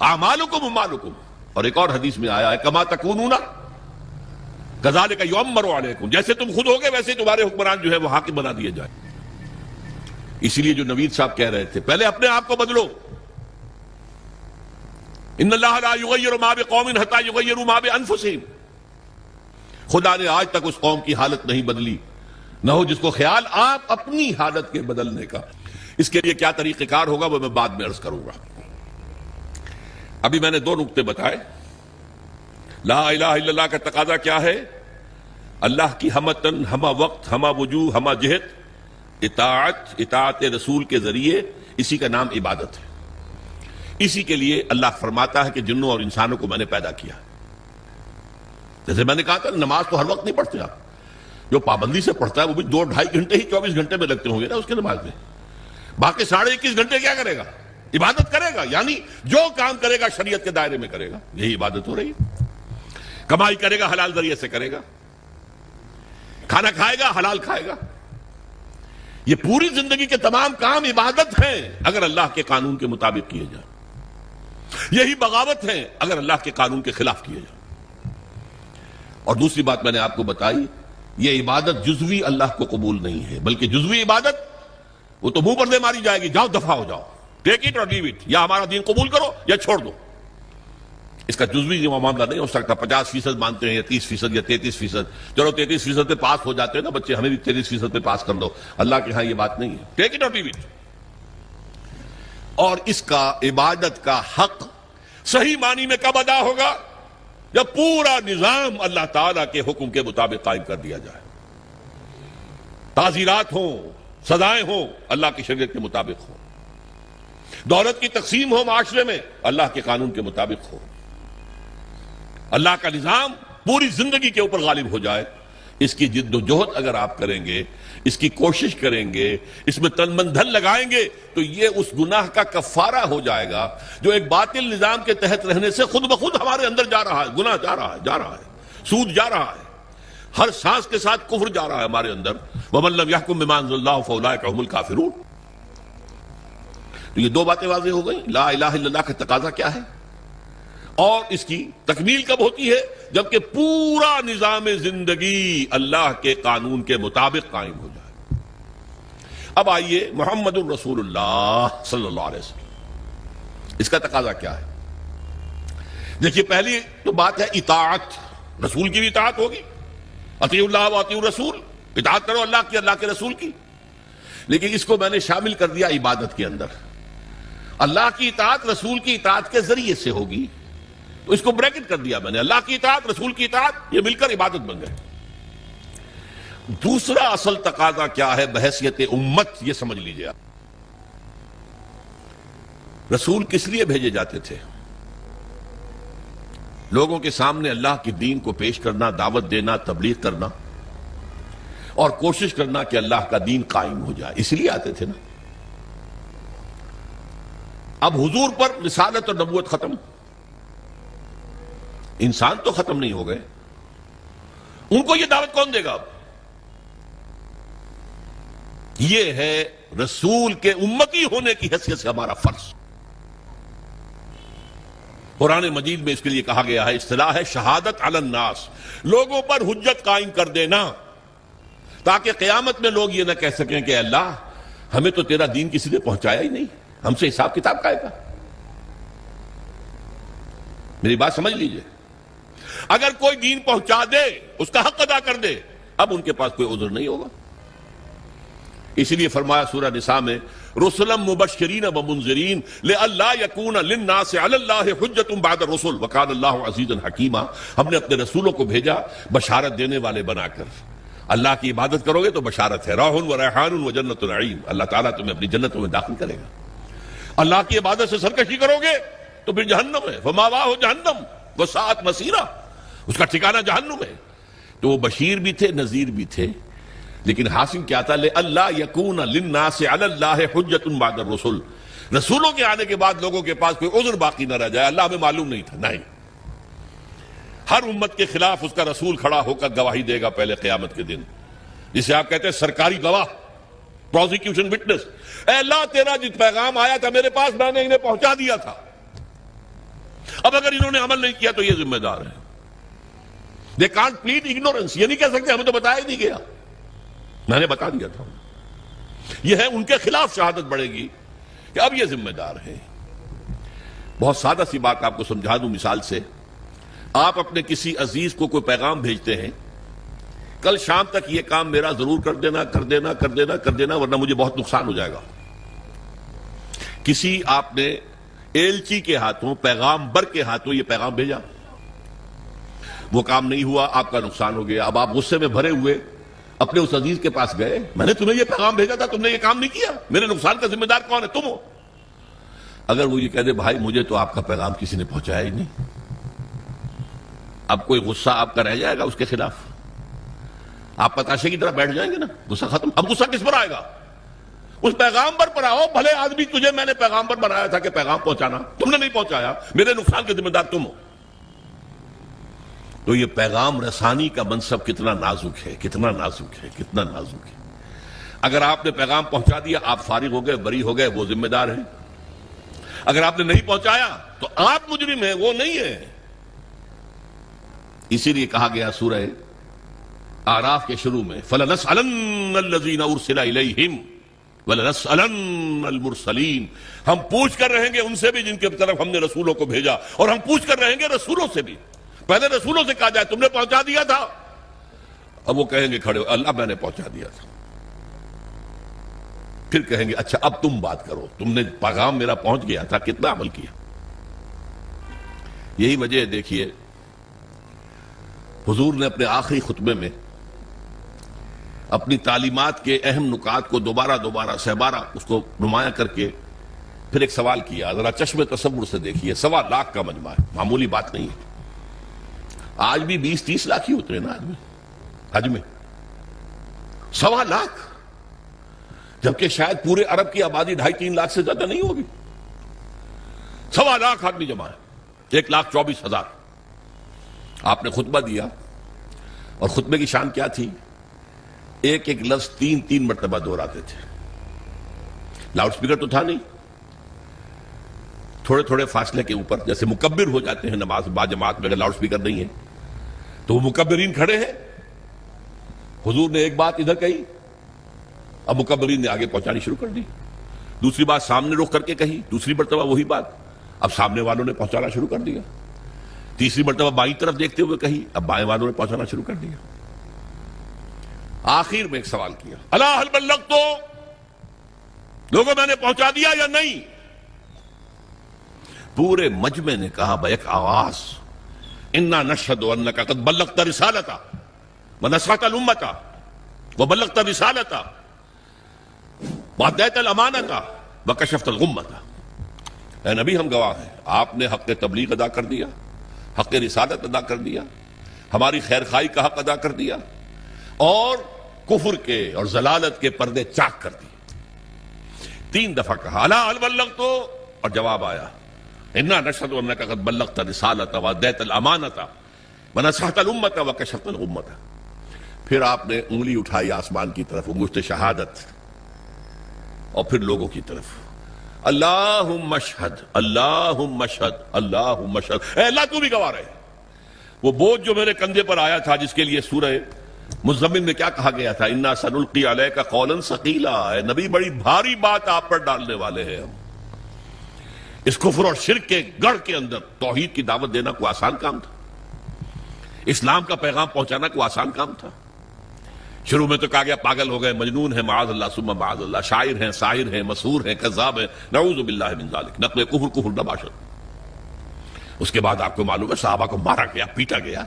اعمالکم اموالکم. اور ایک اور حدیث میں آیا ہے، کما تکونون کذالک یؤمر علیکم، جیسے تم خود ہوگے ویسے تمہارے حکمران جو ہے وہ حاکم بنا دیے جائیں. اسی لیے جو نوید صاحب کہہ رہے تھے، پہلے اپنے آپ کو بدلو. ان اللہ لا یغیر ما بقوم حتی یغیروا ما بانفسہم. خدا نے آج تک اس قوم کی حالت نہیں بدلی، نہ ہو جس کو خیال آپ اپنی حالت کے بدلنے کا. اس کے لیے کیا طریقہ کار ہوگا وہ میں بعد میں عرض کروں گا. ابھی میں نے 2 نقطے بتائے. لا الہ الا اللہ کا تقاضا کیا ہے؟ اللہ کی ہمتن، ہمہ وقت، ہمہ وجوہ، ہمہ جہت اطاعت رسول کے ذریعے. اسی کا نام عبادت ہے. اسی کے لیے اللہ فرماتا ہے کہ جنوں اور انسانوں کو میں نے پیدا کیا. جیسے میں نے کہا تھا نماز تو ہر وقت نہیں پڑھتے آپ. جو پابندی سے پڑھتا ہے وہ بھی 2-2.5 گھنٹے ہی 24 گھنٹے میں لگتے ہوں گے نا اس کے نماز میں. باقی 21.5 گھنٹے کیا کرے گا؟ عبادت کرے گا. یعنی جو کام کرے گا شریعت کے دائرے میں کرے گا. یہی عبادت ہو رہی. کمائی کرے گا حلال ذریعے سے کرے گا، کھانا کھائے گا حلال کھائے گا. یہ پوری زندگی کے تمام کام عبادت ہیں اگر اللہ کے قانون کے مطابق کیے جائیں. یہی بغاوت ہیں اگر اللہ کے قانون کے خلاف کیے جائیں. اور دوسری بات میں نے آپ کو بتائی، یہ عبادت جزوی اللہ کو قبول نہیں ہے، بلکہ جزوی عبادت وہ تو منہ پر دے ماری جائے گی، جاؤ دفع ہو جاؤ، ٹیک اٹ اور لیو اٹ، یا ہمارا دین قبول کرو یا چھوڑ دو. اس کا جزوی معاملہ نہیں ہو سکتا. 50% مانتے ہیں یا 30% یا 33%. چلو 33% پہ پاس ہو جاتے ہیں نا بچے، ہمیں بھی 33% پہ پاس کر دو. اللہ کے ہاں یہ بات نہیں ہے. ٹیک اٹ اور لیو اٹ. اور اس کا عبادت کا حق صحیح معنی میں کب ادا ہوگا؟ جب پورا نظام اللہ تعالیٰ کے حکم کے مطابق قائم کر دیا جائے. تعزیرات ہوں، سزائیں ہوں، اللہ کی شریعت کے مطابق ہوں. دولت کی تقسیم ہو معاشرے میں، اللہ کے قانون کے مطابق ہو. اللہ کا نظام پوری زندگی کے اوپر غالب ہو جائے. اس کی جد و جہد اگر آپ کریں گے، اس کی کوشش کریں گے، اس میں تن من دھن لگائیں گے، تو یہ اس گناہ کا کفارہ ہو جائے گا جو ایک باطل نظام کے تحت رہنے سے خود بخود ہمارے اندر جا رہا ہے. گناہ جا رہا ہے، سود جا رہا ہے، ہر سانس کے ساتھ کفر جا رہا ہے ہمارے اندر. وَمَن لَّمْ يَحْكُم بِمَا أَنزَلَ اللَّهُ فَأُولَٰئِكَ هُمُ الْكَافِرُونَ. تو یہ 2 باتیں واضح ہو گئیں. لا الہ الا اللہ کا تقاضا کیا ہے اور اس کی تکمیل کب ہوتی ہے؟ جبکہ پورا نظام زندگی اللہ کے قانون کے مطابق قائم ہو جائے. اب آئیے محمد الرسول اللہ صلی اللہ علیہ وسلم، اس کا تقاضا کیا ہے؟ دیکھیے پہلی تو بات ہے اطاعت. رسول کی بھی اطاعت ہوگی، اطیعوا اللہ و اطیعوا الرسول، اطاعت کرو اللہ کی، اللہ کے رسول کی. لیکن اس کو میں نے شامل کر دیا عبادت کے اندر. اللہ کی اطاعت رسول کی اطاعت کے ذریعے سے ہوگی، تو اس کو بریکٹ کر دیا میں نے. اللہ کی اطاعت، رسول کی اطاعت، یہ مل کر عبادت بن گئے. دوسرا اصل تقاضا کیا ہے بحیثیت امت، یہ سمجھ لیجیے آپ۔ رسول کس لیے بھیجے جاتے تھے؟ لوگوں کے سامنے اللہ کے دین کو پیش کرنا، دعوت دینا، تبلیغ کرنا اور کوشش کرنا کہ اللہ کا دین قائم ہو جائے، اس لیے آتے تھے نا۔ اب حضور پر رسالت اور نبوت ختم، انسان تو ختم نہیں ہو گئے، ان کو یہ دعوت کون دے گا؟ اب یہ ہے رسول کے امتی ہونے کی حیثیت سے ہمارا فرض۔ قرآن مجید میں اس کے لیے کہا گیا ہے، اصطلاح ہے شہادت علی الناس، لوگوں پر حجت قائم کر دینا، تاکہ قیامت میں لوگ یہ نہ کہہ سکیں کہ اللہ ہمیں تو تیرا دین کسی نے پہنچایا ہی نہیں، ہم سے حساب کتاب کا ہے کا۔ میری بات سمجھ لیجئے، اگر کوئی دین پہنچا دے، اس کا حق ادا کر دے، اب ان کے پاس کوئی عذر نہیں ہوگا۔ اسی لیے فرمایا سورہ نساء میں، رسلا مبشرین ومنذرین لئلا یکون للناس علی اللہ حجۃ بعد الرسل وکان اللہ عزیزا حکیما۔ ہم نے اپنے رسولوں کو بھیجا بشارت دینے والے بنا کر۔ اللہ کی عبادت کرو گے تو بشارت ہے، راح و ریحان و جنت نعیم، اللہ تعالیٰ تمہیں اپنی جنتوں میں داخل کرے گا۔ اللہ کی عبادت سے سرکشی کرو گے تو پھر جہنم ہے، فماواہ جہنم وساءت مصیرا، اس کا ٹھکانہ جہنم ہے۔ تو وہ بشیر بھی تھے، نذیر بھی تھے، لیکن حاصل کیا تھا؟ لئلا یکون للناس علی اللہ حجۃ بعد الرسل، رسولوں کے آنے کے بعد لوگوں کے پاس کوئی عذر باقی نہ رہ جائے۔ اللہ ہمیں معلوم نہیں تھا، نہیں، ہر امت کے خلاف اس کا رسول کھڑا ہو کر گواہی دے گا پہلے قیامت کے دن، جسے آپ کہتے ہیں سرکاری گواہ، پروزیکیوشن وٹنس۔ اے اللہ تیرا جس پیغام آیا تھا میرے پاس، میں نے انہیں پہنچا دیا تھا، اب اگر انہوں نے عمل نہیں کیا تو یہ ذمہ دار ہے۔ They can't plead ignorance، یہ نہیں کہہ سکتے ہمیں تو بتایا ہی نہیں گیا، میں نے بتا دیا تھا۔ یہ ہے ان کے خلاف شہادت بڑھے گی کہ اب یہ ذمہ دار ہے۔ بہت سادہ سی بات آپ کو سمجھا دوں مثال سے، آپ اپنے کسی عزیز کو کوئی پیغام بھیجتے ہیں، کل شام تک یہ کام میرا ضرور کر دینا، کر دینا، کر دینا، کر دینا، ورنہ مجھے بہت نقصان ہو جائے گا۔ کسی آپ نے ایلچی کے ہاتھوں، پیغامبر کے ہاتھوں یہ پیغام بھیجا، وہ کام نہیں ہوا، آپ کا نقصان ہو گیا۔ اب آپ غصے میں بھرے ہوئے اپنے اس عزیز کے پاس گئے، میں نے تمہیں یہ پیغام بھیجا تھا، تم نے یہ کام نہیں کیا، میرے نقصان کا ذمہ دار کون ہے؟ تم ہو۔ اگر وہ یہ کہہ دے بھائی مجھے تو آپ کا پیغام کسی نے پہنچایا ہی نہیں، اب کوئی غصہ آپ کا رہ جائے گا اس کے خلاف؟ آپ پتاشے کی طرح بیٹھ جائیں گے نا، غصہ ختم۔ اب غصہ کس پر آئے گا؟ اس پیغامبر پر آؤ، بھلے آدمی تجھے میں نے پیغامبر بنایا تھا کہ پیغام پہنچانا، تم نے نہیں پہنچایا، میرے نقصان کے ذمہ دار تم ہو۔ تو یہ پیغام رسانی کا منصب کتنا نازک ہے، کتنا نازک ہے، کتنا نازک ہے۔ اگر آپ نے پیغام پہنچا دیا، آپ فارغ ہو گئے، بری ہو گئے، وہ ذمہ دار ہیں۔ اگر آپ نے نہیں پہنچایا تو آپ مجرم ہیں، وہ نہیں ہے۔ اسی لیے کہا گیا سورہ اعراف کے شروع میں، فَلَنَسْأَلَنَّ الَّذِينَ أُرْسِلَ إِلَيْهِمْ وَلَنَسْأَلَنَّ الْمُرْسَلِينَ، ہم پوچھ کر رہیں گے ان سے بھی جن کے طرف ہم نے رسولوں کو بھیجا، اور ہم پوچھ کر رہیں گے رسولوں سے بھی۔ پہلے رسولوں سے کہا جائے تم نے پہنچا دیا تھا، اب وہ کہیں گے کھڑے ہو، اللہ میں نے پہنچا دیا تھا۔ پھر کہیں گے اچھا اب تم بات کرو، تم نے پیغام میرا پہنچ گیا تھا، کتنا عمل کیا؟ یہی وجہ ہے، دیکھیے حضور نے اپنے آخری خطبے میں اپنی تعلیمات کے اہم نکات کو دوبارہ سہبارہ اس کو نمایاں کر کے پھر ایک سوال کیا۔ ذرا چشم تصور سے دیکھیے، 1.25 لاکھ کا مجمع ہے، معمولی بات نہیں ہے۔ آج بھی 20-30 لاکھ ہی ہوتے ہیں نا حج میں، 1.25 لاکھ، جبکہ شاید پورے عرب کی آبادی 2.5-3 لاکھ سے زیادہ نہیں ہوگی۔ 1.25 لاکھ آدمی جمع ہے، 1,24,000۔ آپ نے خطبہ دیا، اور خطبے کی شان کیا تھی؟ ایک لفظ 3 مرتبہ دہراتے تھے۔ لاؤڈ سپیکر تو تھا نہیں، تھوڑے تھوڑے فاصلے کے اوپر، جیسے مکبر ہو جاتے ہیں نماز با جماعت میں، اگر لاؤڈ سپیکر نہیں ہے تو وہ مکبرین کھڑے ہیں۔ حضور نے ایک بات ادھر کہی، اب مکبرین نے آگے پہنچانی شروع کر دی، دوسری بات سامنے رخ کر کے کہی، دوسری مرتبہ وہی بات، اب سامنے والوں نے پہنچانا شروع کر دیا، تیسری مرتبہ بائیں طرف دیکھتے ہوئے کہی، اب بائیں والوں نے پہنچانا شروع کر دیا۔ آخر میں ایک سوال کیا، الا هل بلغت، لوگوں میں نے پہنچا دیا یا نہیں؟ پورے مجمع نے کہا بیک آواز، انا نشہد انک قد بلغت رسالتا ونصحت الامتا، وبلغت الرسالۃ وأديت الأمانۃ وكشفت الغمۃ. اے نبی ہم گواہ ہیں، آپ نے حق تبلیغ ادا کر دیا، حق رسالت ادا کر دیا، ہماری خیر خواہی کا حق ادا کر دیا، اور کفر کے اور ضلالت کے پردے چاک کر دیے. 3 دفعہ کہا الا هل بلغت، اور جواب آیا انا نشهد انك قد بلغت الرسالة واديت الامانة ونصحت الامة وكشفت الغمة. پھر آپ نے انگلی اٹھائی آسمان کی طرف، انگشت شہادت، اور پھر لوگوں کی طرف، اللہم اشہد اللہم اشہد اللہم اشہد. اے اللہ تو بھی گواہ رہے. وہ بوجھ جو میرے کندھے پر آیا تھا، جس کے لیے سورہ مزمل میں کیا کہا گیا تھا، انا سنلقی علیک قولا ثقیلا، اے نبی بڑی بھاری بات آپ پر ڈالنے والے ہیں ہم. اس کفر اور شرک کے گڑھ کے اندر توحید کی دعوت دینا کوئی آسان کام تھا؟ اسلام کا پیغام پہنچانا کوئی آسان کام تھا؟ شروع میں تو کہا گیا پاگل ہو گئے، مجنون ہیں، معاذ اللہ ثم معاذ اللہ، شاعر ہیں، ساحر ہیں، مسحور ہیں، کذاب ہیں، نعوذ باللہ من ذالک، نقل کفر نباشت. اس کے بعد آپ کو معلوم ہے صحابہ کو مارا گیا، پیٹا گیا،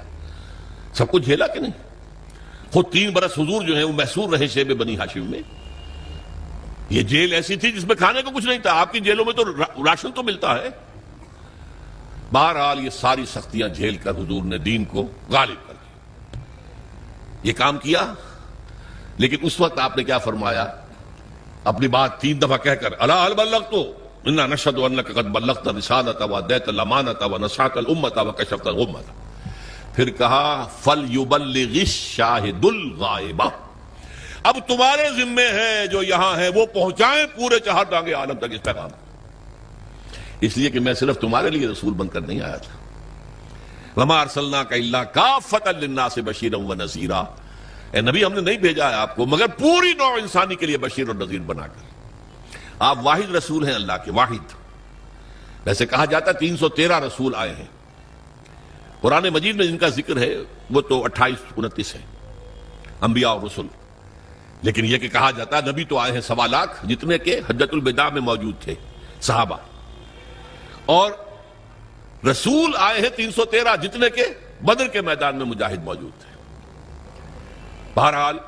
سب کچھ جھیلا کہ نہیں؟ خود 3 برس حضور جو ہیں وہ محصور رہے شیب بنی ہاشم میں. یہ جیل ایسی تھی جس میں کھانے کو کچھ نہیں تھا. آپ کی جیلوں میں تو راشن تو ملتا ہے. بہرحال یہ ساری سختیاں جھیل کر حضور نے دین کو غالب کر دیا، یہ کام کیا. لیکن اس وقت آپ نے کیا فرمایا؟ اپنی بات 3 دفعہ کہہ کر الا هل بلغت انا نشهد انك قد بلغت الرسالة واديت الامانة ونصحت الامة وكشفت الغمة. پھر کہا فلیبلغ الشاہد الغائب، اب تمہارے ذمے ہے جو یہاں ہے وہ پہنچائیں پورے چہار دانگے عالم تک اس پیغام. اس لیے کہ میں صرف تمہارے لیے رسول بن کر نہیں آیا تھا. وما ارسلناک الا کافۃ للناس بشیرا ونذیرا، اے نبی ہم نے نہیں بھیجا ہے آپ کو مگر پوری نوع انسانی کے لیے بشیر اور نذیر بنا کر. آپ واحد رسول ہیں اللہ کے، واحد. ویسے کہا جاتا 313 رسول آئے ہیں. قرآن مجید میں جن کا ذکر ہے وہ تو 28-29 ہے، انبیاء اور رسل. لیکن یہ کہ کہا جاتا ہے نبی تو آئے ہیں 1.25 لاکھ، جتنے کہ حجۃ الوداع میں موجود تھے صحابہ، اور رسول آئے ہیں 313، جتنے کہ بدر کے میدان میں مجاہد موجود تھے. بہرحال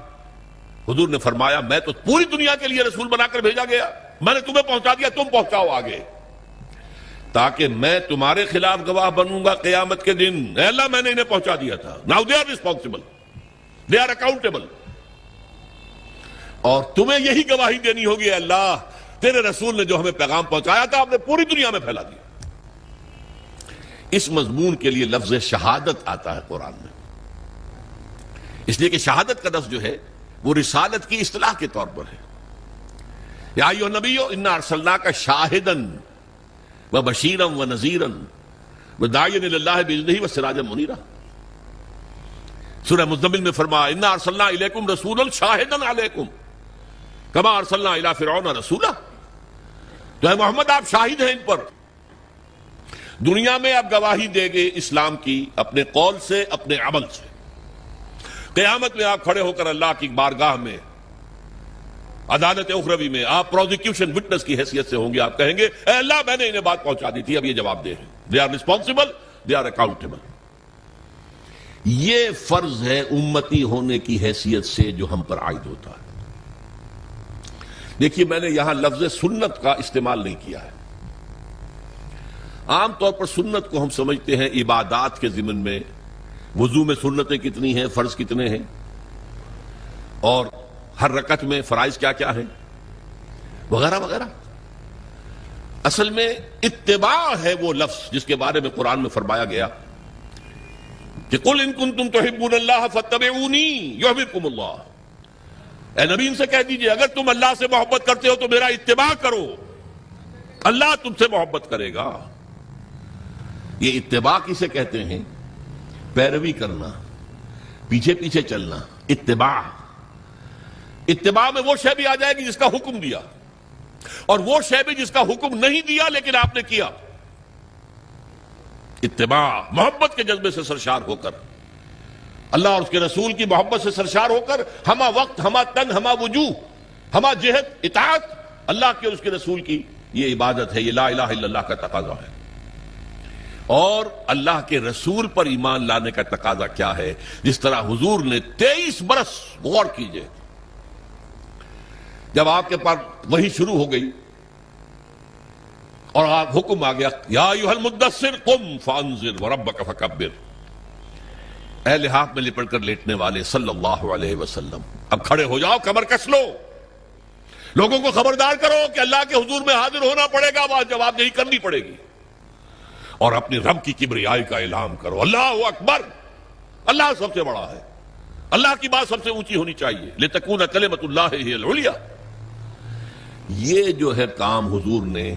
حضور نے فرمایا میں تو پوری دنیا کے لیے رسول بنا کر بھیجا گیا، میں نے تمہیں پہنچا دیا، تم پہنچاؤ آگے، تاکہ میں تمہارے خلاف گواہ بنوں گا قیامت کے دن. اے اللہ میں نے انہیں پہنچا دیا تھا. Now they are responsible, they are accountable. اور تمہیں یہی گواہی دینی ہوگی، اے اللہ تیرے رسول نے جو ہمیں پیغام پہنچایا تھا آپ نے پوری دنیا میں پھیلا دیا. اس مضمون کے لیے لفظ شہادت آتا ہے قرآن میں، اس لیے کہ شہادت کا لفظ جو ہے وہ رسالت کی اصطلاح کے طور پر ہے. یا ایھا النبی انا ارسلناک شاہدا وبشیرا ونذیرا وداعیا الی اللہ باذنہ وسراجا منیرا. سورہ مزمل میں فرمایا انا ارسلنا الیکم رسولا شاہدا علیکم کما ارسلنا الی فرعون رسولا. تو اے محمد آپ شاہد ہیں ان پر، دنیا میں آپ گواہی دیں گے اسلام کی اپنے قول سے، اپنے عمل سے. قیامت میں آپ کھڑے ہو کر اللہ کی بارگاہ میں عدالت اخروی میں آپ پروزیکیوشن وٹنس کی حیثیت سے ہوں گے. آپ کہیں گے اے اللہ میں نے انہیں بات پہنچا دی تھی، اب یہ جواب دے ہیں. They are responsible, they are accountable. یہ فرض ہے امتی ہونے کی حیثیت سے جو ہم پر عائد ہوتا ہے. دیکھیے میں نے یہاں لفظ سنت کا استعمال نہیں کیا ہے. عام طور پر سنت کو ہم سمجھتے ہیں عبادات کے ضمن میں، وضو میں سنتیں کتنی ہیں، فرض کتنے ہیں، اور ہر رکعت میں فرائض کیا کیا ہیں، وغیرہ وغیرہ. اصل میں اتباع ہے وہ لفظ جس کے بارے میں قرآن میں فرمایا گیا کہ قل ان کنتم تحبون اللہ فاتبعونی یحببکم اللہ. اے نبی ان سے کہہ دیجئے اگر تم اللہ سے محبت کرتے ہو تو میرا اتباع کرو، اللہ تم سے محبت کرے گا. یہ اتباع کسے کہتے ہیں؟ پیروی کرنا، پیچھے پیچھے چلنا. اتباع، اتباع میں وہ شے بھی آ جائے گی جس کا حکم دیا، اور وہ شے بھی جس کا حکم نہیں دیا لیکن آپ نے کیا. اتباع محبت کے جذبے سے سرشار ہو کر، اللہ اور اس کے رسول کی محبت سے سرشار ہو کر، ہما وقت، ہما تن، ہما وجوہ، ہما جہت اطاعت اللہ کے اور اس کے رسول کی. یہ عبادت ہے، یہ لا الہ الا اللہ کا تقاضا ہے. اور اللہ کے رسول پر ایمان لانے کا تقاضا کیا ہے؟ جس طرح حضور نے 23 برس، غور کیجئے، جب آپ کے پاس وہی شروع ہو گئی اور آپ حکم آ گیا یا ایھا المدثر قم فانذر وربک فکبر، اے لحاف میں لپٹ کر لیٹنے والے صلی اللہ علیہ وسلم، اب کھڑے ہو جاؤ، کمر کس لو، لوگوں کو خبردار کرو کہ اللہ کے حضور میں حاضر ہونا پڑے گا، وہاں جواب دہی کرنی پڑے گی، اور اپنی رب کی کبریائی کا اعلان کرو، اللہ اکبر، اللہ سب سے بڑا ہے، اللہ کی بات سب سے اونچی ہونی چاہیے، لتکون کلمۃ اللہ ہی العلیٰ۔ یہ جو ہے کام حضور نے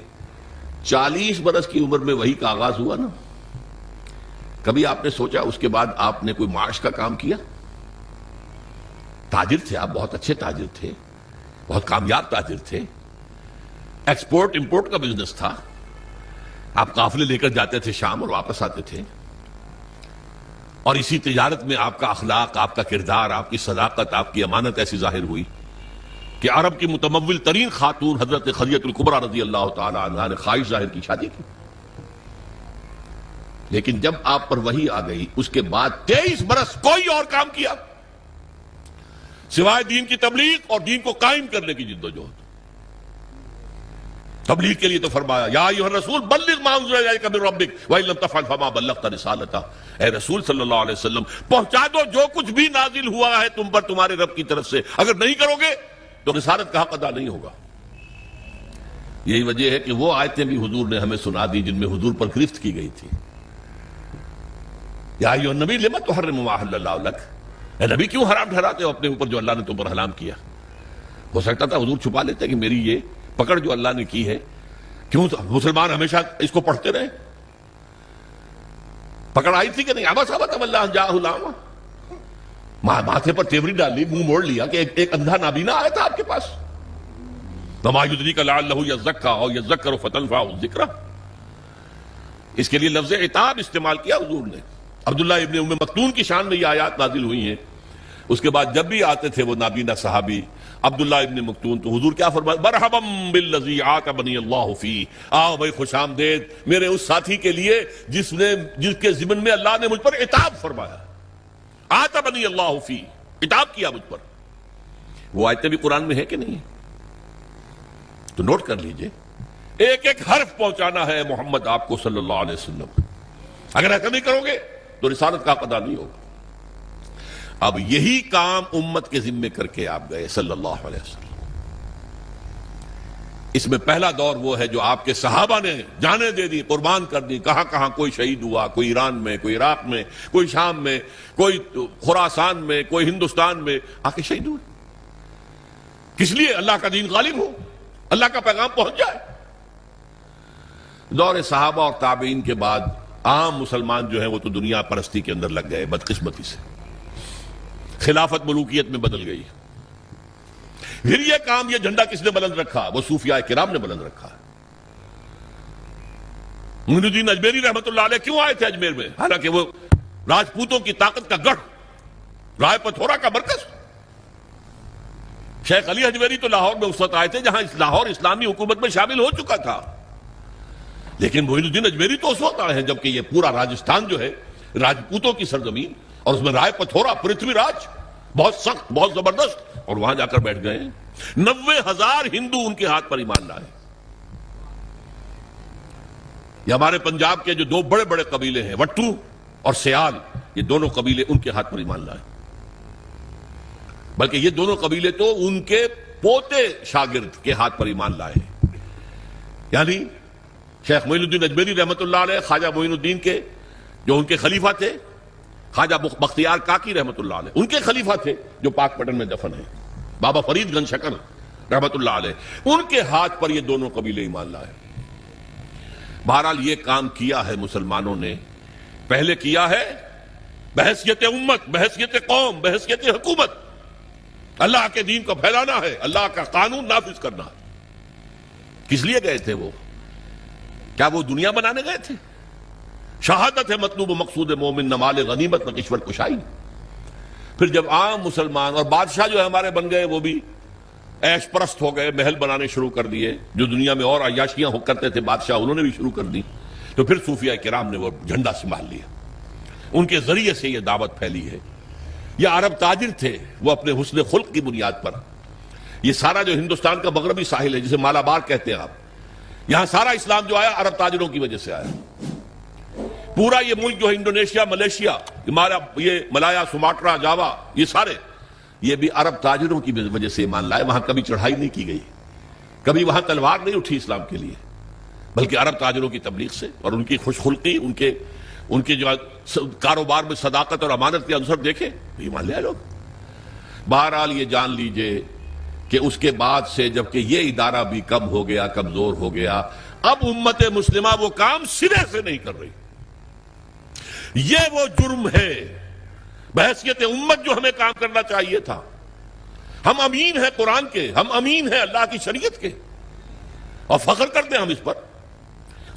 40 برس کی عمر میں وہی کا آغاز ہوا نا، کبھی آپ نے سوچا اس کے بعد آپ نے کوئی معاش کا کام کیا؟ تاجر تھے آپ، بہت اچھے تاجر تھے، بہت کامیاب تاجر تھے، ایکسپورٹ امپورٹ کا بزنس تھا، آپ قافلے لے کر جاتے تھے شام اور واپس آتے تھے، اور اسی تجارت میں آپ کا اخلاق، آپ کا کردار، آپ کی صداقت، آپ کی امانت ایسی ظاہر ہوئی کہ عرب کی متمول ترین خاتون حضرت خدیجہ الکبریٰ رضی اللہ تعالی عنہا نے خواہش ظاہر کی، شادی کی۔ لیکن جب آپ پر وحی آ گئی اس کے بعد 23 برس کوئی اور کام کیا سوائے دین کی تبلیغ اور دین کو قائم کرنے کی جدوجہد۔ تبلیغ کے لیے تو فرمایا یا ایھا الرسول بلغ ما انزل الیک من ربک وان لم تفعل فما بلغت رسالتہ، اے رسول صلی اللہ علیہ وسلم پہنچا دو جو کچھ بھی نازل ہوا ہے تم پر تمہارے رب کی طرف سے، اگر نہیں کرو گے تو رسالت کا حق ادا نہیں ہوگا۔ یہی وجہ ہے کہ وہ آیتیں بھی حضور نے ہمیں سنا دی جن میں حضور پر گرفت کی گئی تھی، یا ایھا النبی لم تحرم ما احل اللہ لک، اے نبی کیوں حرام ٹھہراتے ہو اپنے اوپر جو اللہ نے تم پر حرام کیا؟ ہو سکتا تھا حضور چھپا لیتے کہ میری یہ پکڑ جو اللہ نے کی ہے، کیوں مسلمان ہمیشہ اس کو پڑھتے رہے؟ پکڑ آئی تھی کہ نہیں؟ ابس اللہ جاءہ الاعمی، ماتھے پر تیوری ڈال لی، منہ موڑ لیا کہ ایک اندھا نابینا آیا تھا آپ کے پاس، وما یدریک لعلہ یزکیٰ او یذکر فتنفعہ الذکریٰ، اس کے لیے لفظ عتاب استعمال کیا حضور نے۔ عبداللہ ابن ام مکتوم کی شان میں یہ آیات نازل ہوئی ہیں، اس کے بعد جب بھی آتے تھے وہ نابینا صحابی عبداللہ ابن مکتوم تو حضور کیا فرمایا؟ مرحبا بالذی عاتبنی اللہ فیہ، آؤ بھائی خوش آمدید میرے اس ساتھی کے لیے جس کے ضمن میں اللہ نے مجھ پر عتاب فرمایا، عاتبنی اللہ فیہ، عتاب کیا مجھ پر۔ وہ آیتیں بھی قرآن میں ہے کہ نہیں؟ تو نوٹ کر لیجئے، ایک ایک حرف پہنچانا ہے محمد آپ کو صلی اللہ علیہ وسلم، اگر ایسا نہیں کرو گے تو رسالت کا ادا نہیں ہوگا۔ اب یہی کام امت کے ذمے کر کے آپ گئے صلی اللہ علیہ وسلم۔ اس میں پہلا دور وہ ہے جو آپ کے صحابہ نے جانیں دے دی، قربان کر دی، کہاں کہاں کوئی شہید ہوا، کوئی ایران میں، کوئی عراق میں، کوئی شام میں، کوئی خراسان میں، کوئی ہندوستان میں آ کے شہید ہوئے، کس لیے؟ اللہ کا دین غالب ہو، اللہ کا پیغام پہنچ جائے۔ دور صحابہ اور تابعین کے بعد عام مسلمان جو ہیں وہ تو دنیا پرستی کے اندر لگ گئے بدقسمتی سے، خلافت ملوکیت میں بدل گئی۔ پھر یہ کام، یہ جھنڈا کس نے بلند رکھا؟ وہ صوفیاء کرام نے بلند رکھا۔ معین الدین اجمیری رحمت اللہ علیہ کیوں آئے تھے اجمیر میں؟ حالانکہ وہ راجپوتوں کی طاقت کا گڑھ، رائے پتھورا کا مرکز۔ شیخ علی اجمیری تو لاہور میں اس وقت آئے تھے جہاں لاہور اسلامی حکومت میں شامل ہو چکا تھا، لیکن معین الدین اجمیری تو اس وقت آئے ہیں جبکہ یہ پورا راجستھان جو ہے راجپوتوں کی سرزمین، اور اس میں رائے پتھورا پرتھوی راج بہت سخت، بہت زبردست، اور وہاں جا کر بیٹھ گئے۔ 90,000 ہندو ان کے ہاتھ پر ایمان لائے۔ یہ ہمارے پنجاب کے جو دو بڑے بڑے قبیلے ہیں وٹو اور سیال، یہ دونوں قبیلے ان کے ہاتھ پر ایمان لائے، بلکہ یہ دونوں قبیلے تو ان کے پوتے شاگرد کے ہاتھ پر ایمان لائے۔ یعنی شیخ معین الدین اجمیری رحمت اللہ علیہ خواجہ معین الدین کے جو ان کے خلیفہ تھے، خواجہ بختیار کاکی رحمت اللہ علیہ ان کے خلیفہ تھے جو پاک پٹن میں دفن ہیں، بابا فرید گنج شکر رحمت اللہ علیہ، ان کے ہاتھ پر یہ دونوں قبیلے ایمان لائے۔ بہرحال یہ کام کیا ہے مسلمانوں نے، پہلے کیا ہے بحیثیت امت، بحیثیت قوم، بحیثیت حکومت، اللہ کے دین کو پھیلانا ہے، اللہ کا قانون نافذ کرنا ہے۔ کس لیے گئے تھے وہ؟ کیا وہ دنیا بنانے گئے تھے؟ شہادت ہے مطلوب و مقصود مومن، نہ مال غنیمت نہ کشور کشائی۔ پھر جب عام مسلمان اور بادشاہ جو ہے ہمارے بن گئے، وہ بھی عیش پرست ہو گئے، محل بنانے شروع کر دیے، جو دنیا میں اور عیاشیاں ہو کرتے تھے بادشاہ انہوں نے بھی شروع کر دی، تو پھر صوفیاء کرام نے وہ جھنڈا سنبھال لیا، ان کے ذریعے سے یہ دعوت پھیلی ہے۔ یہ عرب تاجر تھے، وہ اپنے حسن خلق کی بنیاد پر یہ سارا جو ہندوستان کا مغربی ساحل ہے جسے مالابار کہتے ہیں آپ, یہاں سارا اسلام جو آیا عرب تاجروں کی وجہ سے آیا. پورا یہ ملک جو ہے انڈونیشیا, ملیشیا, یہ ملایا, سماٹرا, جاوا, یہ سارے یہ بھی عرب تاجروں کی وجہ سے ایمان لائے. وہاں کبھی چڑھائی نہیں کی گئی, کبھی وہاں تلوار نہیں اٹھی اسلام کے لیے, بلکہ عرب تاجروں کی تبلیغ سے اور ان کی خوش خلقی, ان کے جو کاروبار میں صداقت اور امانت کے عنصر دیکھے ایمان لے آئے لوگ. بہرحال یہ جان لیجئے کہ اس کے بعد سے جبکہ یہ ادارہ بھی کم ہو گیا, کمزور ہو گیا, اب امت مسلمہ وہ کام سرے سے نہیں کر رہی. یہ وہ جرم ہے بحیثیت امت جو ہمیں کام کرنا چاہیے تھا. ہم امین ہیں قرآن کے, ہم امین ہیں اللہ کی شریعت کے, اور فخر کرتے ہیں ہم اس پر.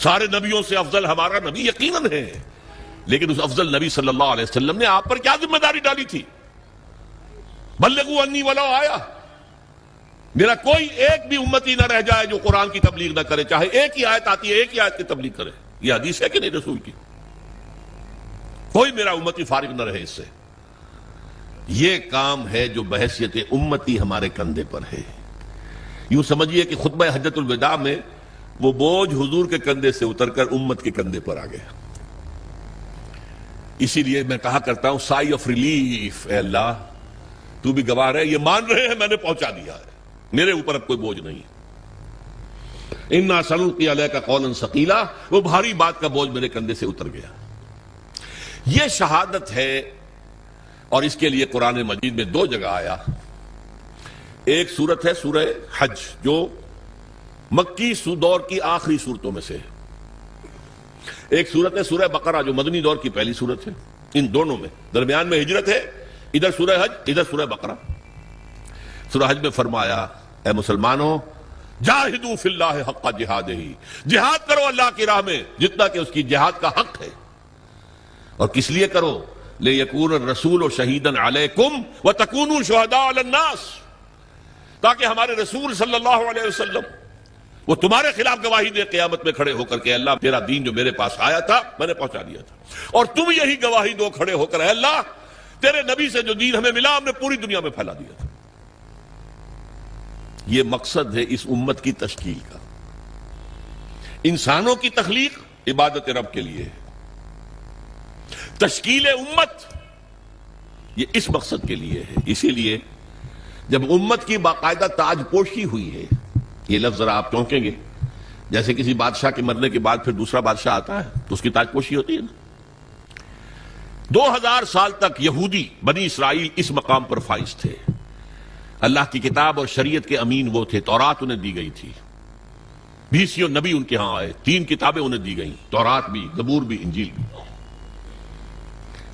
سارے نبیوں سے افضل ہمارا نبی یقیناً ہے, لیکن اس افضل نبی صلی اللہ علیہ وسلم نے آپ پر کیا ذمہ داری ڈالی تھی؟ بلغوا انی ولو آیا, میرا کوئی ایک بھی امتی نہ رہ جائے جو قرآن کی تبلیغ نہ کرے, چاہے ایک ہی آیت آتی ہے ایک ہی آیت کی تبلیغ کرے. یہ حدیث ہے کہ نہیں رسول کی؟ کوئی میرا امتی فارغ نہ رہے اس سے. یہ کام ہے جو بحیثیت امتی ہمارے کندھے پر ہے. یوں سمجھیے کہ خطبہ حجۃ الوداع میں وہ بوجھ حضور کے کندھے سے اتر کر امت کے کندھے پر آ گیا. اسی لیے میں کہا کرتا ہوں سائی آف ریلیف, اے اللہ تو بھی گواہ ہے, یہ مان رہے ہیں میں نے پہنچا دیا ہے, میرے اوپر اب کوئی بوجھ نہیں. انا سنلقی علیک قولا ثقیلا, وہ بھاری بات کا بوجھ میرے کندھے سے اتر گیا. یہ شہادت ہے, اور اس کے لیے قرآن مجید میں دو جگہ آیا. ایک سورت ہے سورہ حج جو مکی دور کی آخری صورتوں میں سے, ایک سورت ہے سورہ بقرہ جو مدنی دور کی پہلی سورت ہے. ان دونوں میں درمیان میں ہجرت ہے, ادھر سورہ حج ادھر سورہ بقرہ. سورہ حج میں فرمایا اے مسلمانوں جاہدوا فی اللہ حق جہادہ, جہاد کرو اللہ کی راہ میں جتنا کہ اس کی جہاد کا حق ہے. اور کس لیے کرو؟ لِيَكُونَ الرَّسُولُ شَهِيدًا عَلَيْكُمْ وَتَكُونُوا شُهَدَاءَ عَلَى النَّاسِ, تاکہ ہمارے رسول صلی اللہ علیہ وسلم وہ تمہارے خلاف گواہی دے قیامت میں کھڑے ہو کر کہ اللہ تیرا دین جو میرے پاس آیا تھا میں نے پہنچا دیا تھا, اور تم یہی گواہی دو کھڑے ہو کر اے اللہ تیرے نبی سے جو دین ہمیں ملا ہم نے پوری دنیا میں پھیلا دیا تھا. یہ مقصد ہے اس امت کی تشکیل کا. انسانوں کی تخلیق عبادت رب کے لیے, تشکیل امت یہ اس مقصد کے لیے ہے. اسی لیے جب امت کی باقاعدہ تاج پوشی ہوئی ہے, یہ لفظ ذرا آپ چونکیں گے, جیسے کسی بادشاہ کے مرنے کے بعد پھر دوسرا بادشاہ آتا ہے تو اس کی تاج پوشی ہوتی ہے نا. 2000 سال تک یہودی بنی اسرائیل اس مقام پر فائز تھے. اللہ کی کتاب اور شریعت کے امین وہ تھے, تورات انہیں دی گئی تھی, 20 نبی ان کے ہاں آئے, 3 کتابیں انہیں دی گئیں, تورات بھی, زبور بھی, انجیل بھی.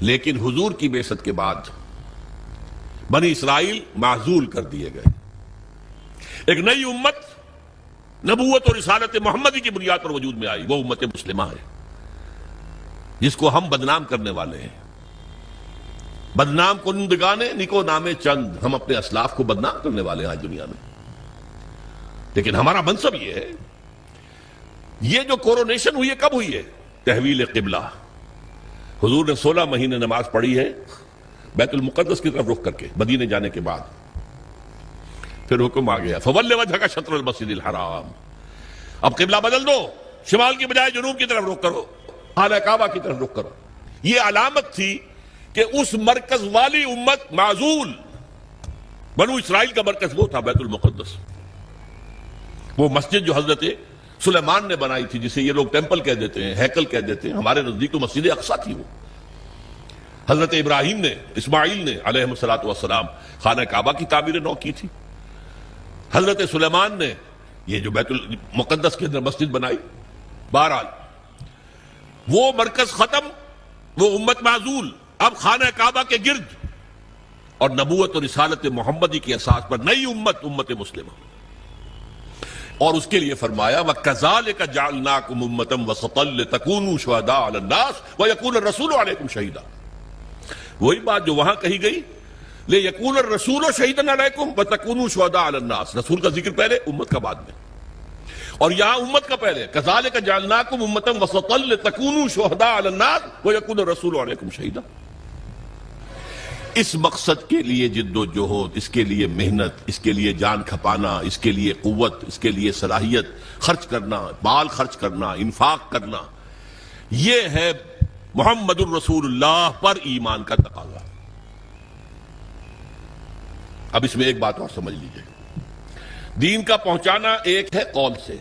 لیکن حضور کی بعثت کے بعد بنی اسرائیل معزول کر دیے گئے. ایک نئی امت نبوت اور رسالت محمدی کی بنیاد پر وجود میں آئی, وہ امت مسلمہ ہے جس کو ہم بدنام کرنے والے ہیں. بدنام کنندگان نکو نامے چند, ہم اپنے اسلاف کو بدنام کرنے والے ہیں آج دنیا میں. لیکن ہمارا منصب یہ ہے, یہ جو کورونیشن ہوئی ہے کب ہوئی ہے؟ تحویل قبلہ. حضور نے 16 مہینے نماز پڑھی ہے بیت المقدس کی طرف رخ کر کے مدینے جانے کے بعد. پھر حکم آ گیا فول وجہک شطر المسجد الحرام, اب قبلہ بدل دو, شمال کی بجائے جنوب کی طرف رخ کرو, خانہ کعبہ کی طرف رخ کرو. یہ علامت تھی کہ اس مرکز والی امت معزول. بنو اسرائیل کا مرکز وہ تھا بیت المقدس, وہ مسجد جو حضرت سلیمان نے بنائی تھی, جسے یہ لوگ ٹیمپل کہہ دیتے ہیں, ہیکل کہہ دیتے ہیں, ہمارے نزدیک تو مسجد اقصیٰ تھی. وہ حضرت ابراہیم نے, اسماعیل نے علیہ السلام خانہ کعبہ کی تعمیر نو کی تھی. حضرت سلیمان نے یہ جو بیت المقدس کے اندر مسجد بنائی. بہرحال وہ مرکز ختم, وہ امت معزول. اب خانہ کعبہ کے گرد اور نبوت اور رسالت محمدی کی اساس پر نئی امت, امت مسلمہ. اور اس کے لیے فرمایا وَكَذَلِكَ جَعَلْنَاكُمْ أُمَّةً وَسَطًا لِتَكُونُوا شُهَدَاءَ عَلَى النَّاسِ وَيَكُونَ الرَّسُولُ عَلَيْكُمْ شَهِيدًا. وہی بات جو وہاں کہی گئی لِيَكُونَ الرَّسُولُ شَهِيدًا عَلَيْكُمْ وَتَكُونُوا شُهَدَاءَ عَلَى النَّاسِ. رسول کا ذکر پہلے, امت کا بعد میں. اور یہاں امت کا پہلے كَذَلِكَ جَعَلْنَاكُمْ أُمَّةً وَسَطًا لِتَكُونُوا شُهَدَاءَ عَلَى النَّاسِ وَيَكُونَ الرَّسُولُ عَلَيْكُمْ شَهِيدًا. اس مقصد کے لیے جد و جہد، اس کے لیے محنت، اس کے لیے جان کھپانا، اس کے لیے قوت، اس کے لیے صلاحیت خرچ کرنا، مال خرچ کرنا، انفاق کرنا، یہ ہے محمد الرسول اللہ پر ایمان کا تقاضا۔ اب اس میں ایک بات اور سمجھ لیجئے، دین کا پہنچانا ایک ہے قول سے،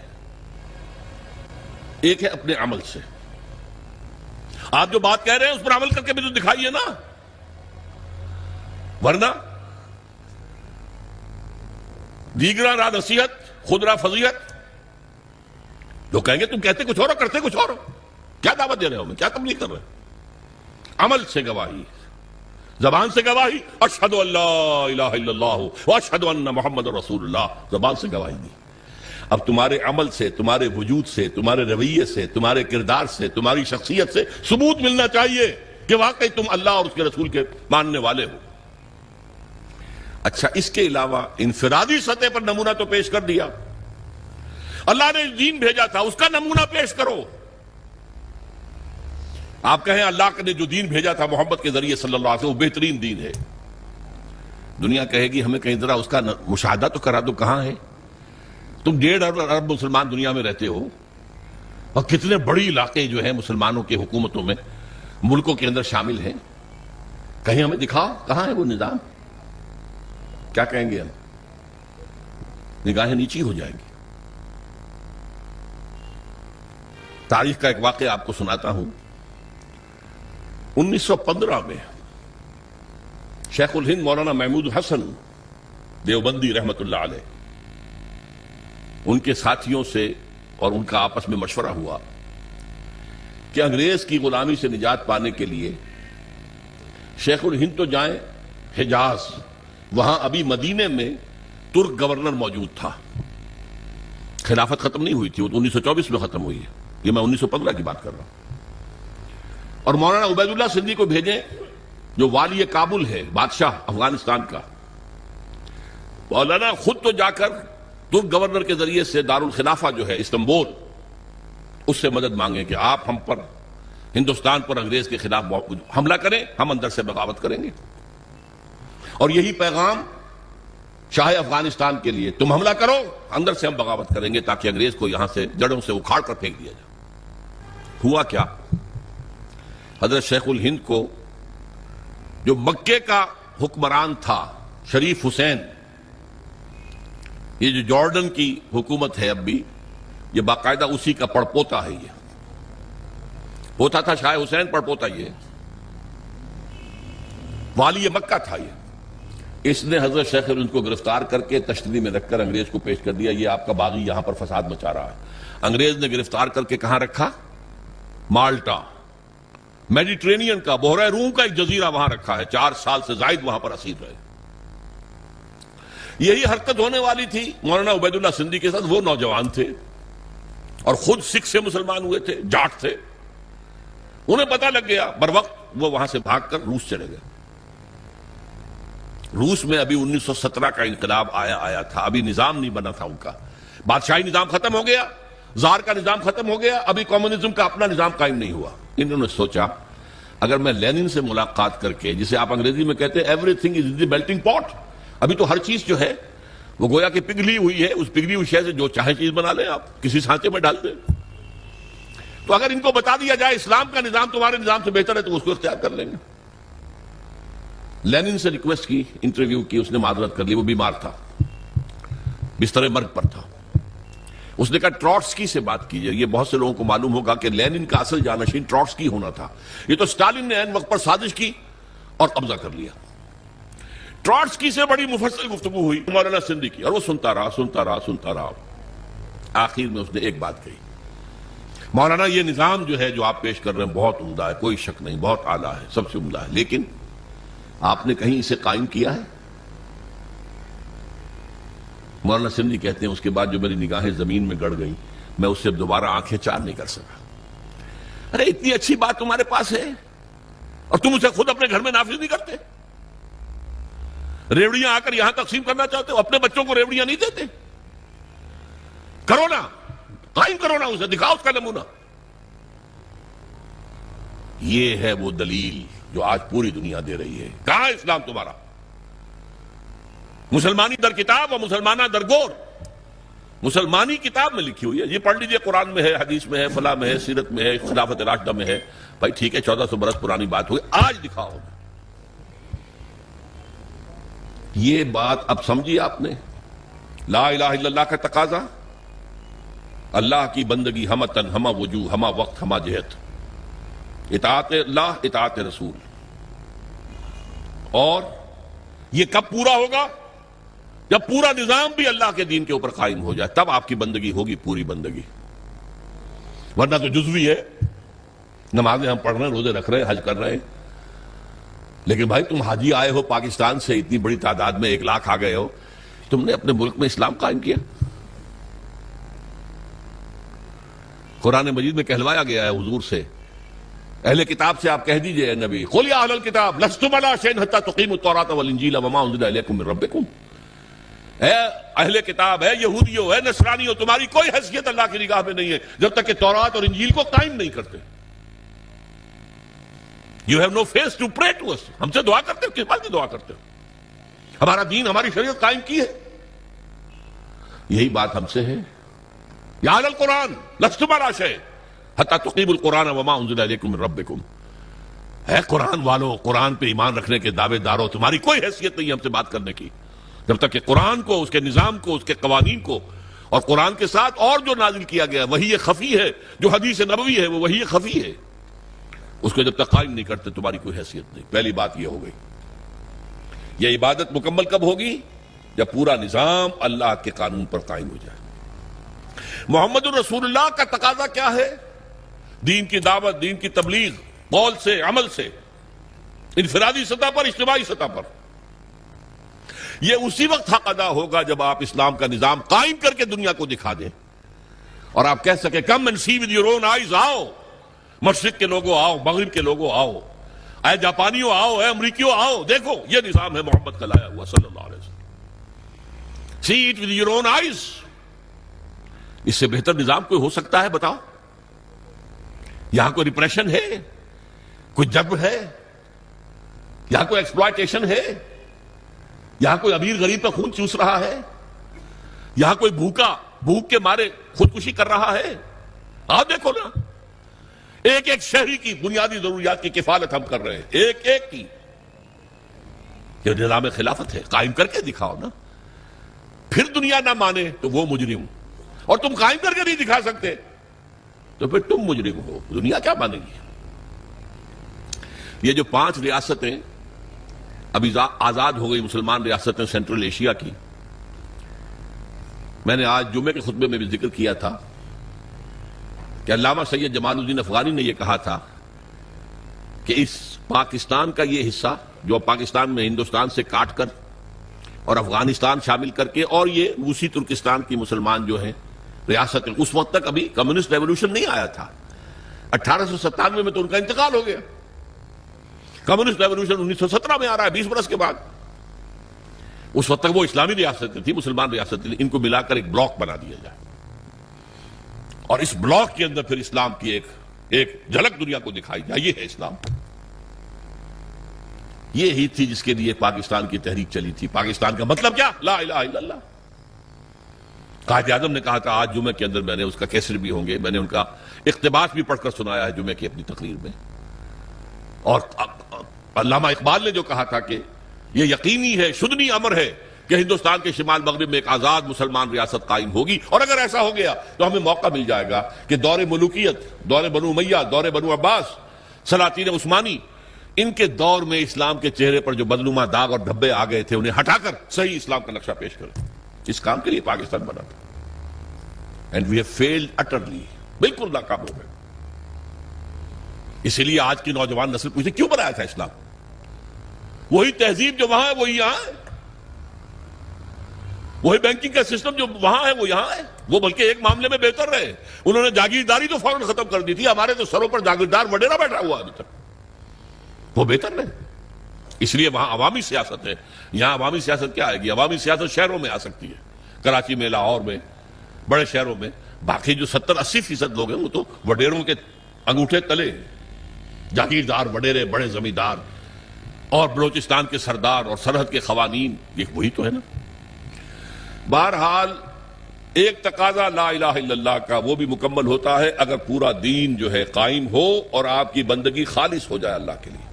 ایک ہے اپنے عمل سے۔ آپ جو بات کہہ رہے ہیں اس پر عمل کر کے بھی تو دکھائیے نا، ورنہ دیگرہ را نصیحت خود را فضیحت۔ لوگ کہیں گے تم کہتے کچھ اور ہو کرتے کچھ اور ہو، کیا دعوت دے رہے ہو، میں کیا تبلیغ کر رہے ہیں؟ عمل سے گواہی، زبان سے گواہی، اشہد ان لا الہ الا اللہ واشہد ان محمد رسول اللہ، زبان سے گواہی دی۔ اب تمہارے عمل سے، تمہارے وجود سے، تمہارے رویے سے، تمہارے کردار سے، تمہاری شخصیت سے ثبوت ملنا چاہیے کہ واقعی تم اللہ اور اس کے رسول کے ماننے والے ہو۔ اچھا، اس کے علاوہ انفرادی سطح پر نمونہ تو پیش کر دیا، اللہ نے دین بھیجا تھا اس کا نمونہ پیش کرو۔ آپ کہیں اللہ نے جو دین بھیجا تھا محمد کے ذریعے صلی اللہ علیہ وسلم وہ بہترین دین ہے، دنیا کہے گی ہمیں کہیں ذرا اس کا مشاہدہ تو کرا دو، کہاں ہے؟ تم 1.5 ارب مسلمان دنیا میں رہتے ہو، اور کتنے بڑی علاقے جو ہیں مسلمانوں کی حکومتوں میں، ملکوں کے اندر شامل ہیں، کہیں ہمیں دکھاؤ کہاں ہے وہ نظام؟ کیا کہیں گے ہم؟ نگاہیں نیچی ہو جائیں گی۔ تاریخ کا ایک واقعہ آپ کو سناتا ہوں۔ 1915 میں شیخ الہند مولانا محمود حسن دیوبندی رحمت اللہ علیہ، ان کے ساتھیوں سے اور ان کا آپس میں مشورہ ہوا کہ انگریز کی غلامی سے نجات پانے کے لیے شیخ الہند تو جائیں حجاز، وہاں ابھی مدینے میں ترک گورنر موجود تھا، خلافت ختم نہیں ہوئی تھی، وہ 1924 میں ختم ہوئی ہے، یہ میں 1915 کی بات کر رہا ہوں۔ اور مولانا عبید اللہ سندھی کو بھیجیں جو والی کابل ہے، بادشاہ افغانستان کا، مولانا خود تو جا کر ترک گورنر کے ذریعے سے دارالخلافہ جو ہے استنبول، اس سے مدد مانگیں کہ آپ ہم پر، ہندوستان پر انگریز کے خلاف حملہ کریں، ہم اندر سے بغاوت کریں گے۔ اور یہی پیغام شاہ افغانستان کے لیے، تم حملہ کرو، اندر سے ہم بغاوت کریں گے تاکہ انگریز کو یہاں سے جڑوں سے اکھاڑ کر پھینک دیا جائے۔ ہوا کیا؟ حضرت شیخ الہند کو جو مکے کا حکمران تھا شریف حسین، یہ جو جارڈن کی حکومت ہے اب بھی، یہ باقاعدہ اسی کا پڑپوتا ہے، یہ ہوتا تھا شاہ حسین پڑپوتا، یہ والی مکہ تھا۔ یہ اس نے حضرت شیخ الہند کو گرفتار کر کے تشتری میں رکھ کر انگریز کو پیش کر دیا، یہ آپ کا باغی یہاں پر فساد مچا رہا ہے۔ انگریز نے گرفتار کر کے کہاں رکھا؟ مالٹا، میڈیٹرینین کا، بحیرہ روم کا ایک جزیرہ وہاں رکھا ہے، 4 سال سے زائد وہاں پر اسیر رہے۔ یہی حرکت ہونے والی تھی مولانا عبید اللہ سندھی کے ساتھ، وہ نوجوان تھے اور خود سکھ سے مسلمان ہوئے تھے، جاٹ تھے، انہیں پتہ لگ گیا، بروقت وہ وہاں سے بھاگ کر روس چلے گئے۔ روس میں ابھی 1917 کا انقلاب آیا تھا، ابھی نظام نہیں بنا تھا ان کا، بادشاہی نظام ختم ہو گیا، زار کا نظام ختم ہو گیا، ابھی کمیونزم کا اپنا نظام قائم نہیں ہوا۔ انہوں نے سوچا اگر میں لینن سے ملاقات کر کے، جسے آپ انگریزی میں کہتے ہیں every thing is in the melting پاٹ، ابھی تو ہر چیز جو ہے وہ گویا کہ پگھلی ہوئی ہے، اس پگھلی ہوئی شے سے جو چاہے چیز بنا لیں، آپ کسی سانچے میں ڈال دیں۔ تو اگر ان کو بتا دیا جائے اسلام کا نظام تمہارے نظام سے بہتر ہے تو اس کو اختیار کر لیں گے۔ لینن سے ریکویسٹ کی، انٹرویو کی، اس نے معذرت کر لی، وہ بیمار تھا، بستر مرگ پر تھا۔ اس نے کہا ٹروٹسکی سے بات کیجئے، یہ بہت سے لوگوں کو معلوم ہوگا کہ لینن کا اصل جانشین ٹروٹسکی ہونا تھا، یہ تو سٹالن نے عین وقت پر سازش کی اور قبضہ کر لیا۔ ٹروٹسکی سے بڑی مفصل گفتگو ہوئی مولانا سندھی کی، اور وہ سنتا رہا، آخر میں اس نے ایک بات کہی، مولانا یہ نظام جو ہے جو آپ پیش کر رہے ہیں بہت عمدہ ہے، کوئی شک نہیں، بہت اعلیٰ ہے، سب سے عمدہ ہے، لیکن آپ نے کہیں اسے قائم کیا ہے؟ مولانا سندھی کہتے ہیں اس کے بعد جو میری نگاہیں زمین میں گڑ گئیں، میں اس سے دوبارہ آنکھیں چار نہیں کر سکا۔ ارے اتنی اچھی بات تمہارے پاس ہے اور تم اسے خود اپنے گھر میں نافذ نہیں کرتے، ریوڑیاں آ کر یہاں تقسیم کرنا چاہتے ہو، اپنے بچوں کو ریوڑیاں نہیں دیتے، کرو نا، قائم کرو نا، اسے دکھاؤ اس کا نمونہ۔ یہ ہے وہ دلیل جو آج پوری دنیا دے رہی ہے. کہاں ہے اسلام تمہارا؟ مسلمانی در کتاب اور مسلمانہ در گور. مسلمانی کتاب میں لکھی ہوئی ہے، یہ پڑھ لیجئے، قرآن میں ہے، حدیث میں ہے، فلاں میں ہے، سیرت میں ہے، خلافت راشدہ میں ہے. بھائی ٹھیک ہے 1400 برس پرانی بات ہوئی، آج دکھاؤ. یہ بات اب سمجھی آپ نے؟ لا الہ الا اللہ کا تقاضا، اللہ کی بندگی ہمہ تن ہمہ وجوہ ہمہ وقت ہمہ جہت، اطاعت اللہ اطاعت رسول. اور یہ کب پورا ہوگا؟ جب پورا نظام بھی اللہ کے دین کے اوپر قائم ہو جائے، تب آپ کی بندگی ہوگی پوری بندگی. ورنہ تو جزوی ہے، نمازیں ہم پڑھ رہے ہیں، روزے رکھ رہے ہیں، حج کر رہے ہیں، لیکن بھائی تم حاجی آئے ہو پاکستان سے، اتنی بڑی تعداد میں 1 لاکھ آ گئے ہو، تم نے اپنے ملک میں اسلام قائم کیا؟ قرآن مجید میں کہلوایا گیا ہے حضور سے، اہل کتاب سے آپ کہہ دیجئے اے نبی، قل یا اہل الکتاب لستم علی شیء حتی تقیموا التوراۃ والانجیل وما انزل الیکم من ربکم. اے اہل کتاب، اے یہودیوں، اے نصرانیوں، تمہاری کوئی حیثیت اللہ کی نگاہ میں نہیں ہے جب تک کہ تورات اور انجیل کو قائم نہیں کرتے. You have no face to pray to us. ہم سے دعا کرتے ہو؟ کس بات کی دعا کرتے ہو؟ ہمارا دین، ہماری شریعت قائم کی ہے. یہی بات ہم سے ہے. یا اہل القرآن لستم علی شیء حتی تقیموا القرآن وما انزل الیکم من ربکم. اے قرآن والو، قرآن پہ ایمان رکھنے کے دعوے دارو، تمہاری کوئی حیثیت نہیں ہم سے بات کرنے کی جب تک کہ قرآن کو، اس کے نظام کو، اس کے قوانین کو، اور قرآن کے ساتھ اور جو نازل کیا گیا وہی خفی ہے، جو حدیث نبوی ہے وہ وہی خفی ہے، اس کو جب تک قائم نہیں کرتے تمہاری کوئی حیثیت نہیں. پہلی بات یہ ہو گئی. یہ عبادت مکمل کب ہوگی؟ جب پورا نظام اللہ کے قانون پر قائم ہو جائے. محمد الرسول اللہ کا تقاضا کیا ہے؟ دین کی دعوت، دین کی تبلیغ، قول سے، عمل سے، انفرادی سطح پر، اجتماعی سطح پر. یہ اسی وقت حق ادا ہوگا جب آپ اسلام کا نظام قائم کر کے دنیا کو دکھا دیں اور آپ کہہ سکیں come and see with your own eyes. آؤ مشرق کے لوگوں، آؤ مغرب کے لوگوں، آؤ اے جاپانیوں، آؤ اے امریکیوں، آؤ دیکھو یہ نظام ہے محمد کا لایا ہوا صلی اللہ علیہ وسلم. See it with your own eyes. اس سے بہتر نظام کوئی ہو سکتا ہے؟ بتاؤ. یہاں کوئی ریپریشن ہے؟ کوئی جبر ہے؟ یہاں کوئی ایکسپلائٹیشن ہے؟ یہاں کوئی امیر غریب کا خون چوس رہا ہے؟ یہاں کوئی بھوک کے مارے خودکشی کر رہا ہے؟ آپ دیکھو نا، ایک ایک شہری کی بنیادی ضروریات کی کفالت ہم کر رہے ہیں، ایک ایک کی. یہ نظام خلافت ہے، قائم کر کے دکھاؤ نا. پھر دنیا نہ مانے تو وہ مجرم، اور تم قائم کر کے نہیں دکھا سکتے تو پھر تم مجرم ہو. دنیا کیا مانے گی؟ یہ جو 5 ریاستیں ابھی آزاد ہو گئی، مسلمان ریاستیں سینٹرل ایشیا کی، میں نے آج جمعے کے خطبے میں بھی ذکر کیا تھا کہ علامہ سید جمال الدین افغانی نے یہ کہا تھا کہ اس پاکستان کا یہ حصہ جو پاکستان میں ہندوستان سے کاٹ کر اور افغانستان شامل کر کے، اور یہ روسی ترکستان کی مسلمان جو ہیں ریاست، اس وقت تک ابھی کمیونسٹ ریولوشن نہیں آیا تھا. 1897 میں تو ان کا انتقال ہو گیا. کمیونسٹ ریولوشن 1917 میں آ رہا ہے، 20 برس کے بعد. اس وقت تک وہ اسلامی ریاستیں تھی، مسلمان ریاستیں تھیں. ان کو ملا کر ایک بلاک بنا دیا جائے اور اس بلاک کے اندر پھر اسلام کی ایک جھلک دنیا کو دکھائی جائے. یہ ہے اسلام. یہ ہی تھی جس کے لیے پاکستان کی تحریک چلی تھی. پاکستان کا مطلب کیا؟ لا الہ الا اللہ. قائد اعظم نے کہا تھا، آج جمعے کے اندر میں نے اس کا کیسٹ بھی ہوں گے، میں نے ان کا اقتباس بھی پڑھ کر سنایا ہے جمعے کی اپنی تقریر میں. اور علامہ اقبال نے جو کہا تھا کہ یہ یقینی ہے، شدنی امر ہے کہ ہندوستان کے شمال مغرب میں ایک آزاد مسلمان ریاست قائم ہوگی، اور اگر ایسا ہو گیا تو ہمیں موقع مل جائے گا کہ دور ملوکیت، دور بنو امیہ، دور بنو عباس، سلاطین عثمانی، ان کے دور میں اسلام کے چہرے پر جو بدنما داغ اور دھبے آ گئے تھے انہیں ہٹا کر صحیح اسلام کا نقشہ پیش کریں. اس کام کے لیے پاکستان بنا تھا. And we have failed utterly. بالکل ناکام ہو گئے. اسی لیے آج کی نوجوان نسل پوچھتے کیوں بنایا تھا اسلام؟ وہی تہذیب جو وہاں ہے وہ یہاں ہے، وہی بینکنگ کا سسٹم جو وہاں ہے وہ یہاں ہے. وہ بلکہ ایک معاملے میں بہتر رہے، انہوں نے جاگیرداری تو فوراً ختم کر دی تھی. ہمارے تو سروں پر جاگیردار وڈیرا بیٹھا ہوا ابھی تک. وہ بہتر رہے. اس لیے وہاں عوامی سیاست ہے. یہاں عوامی سیاست کیا آئے گی؟ عوامی سیاست شہروں میں آ سکتی ہے، کراچی میں، لاہور میں، بڑے شہروں میں. باقی جو 70-80% لوگ ہیں وہ تو وڈیروں کے انگوٹھے تلے ہیں. جاگیردار وڈیرے بڑے زمیندار اور بلوچستان کے سردار اور سرحد کے قوانین، یہ وہی تو ہے نا۔ بہرحال ایک تقاضا لا الہ الا اللہ کا وہ بھی مکمل ہوتا ہے اگر پورا دین جو ہے قائم ہو اور آپ کی بندگی خالص ہو جائے اللہ کے لیے۔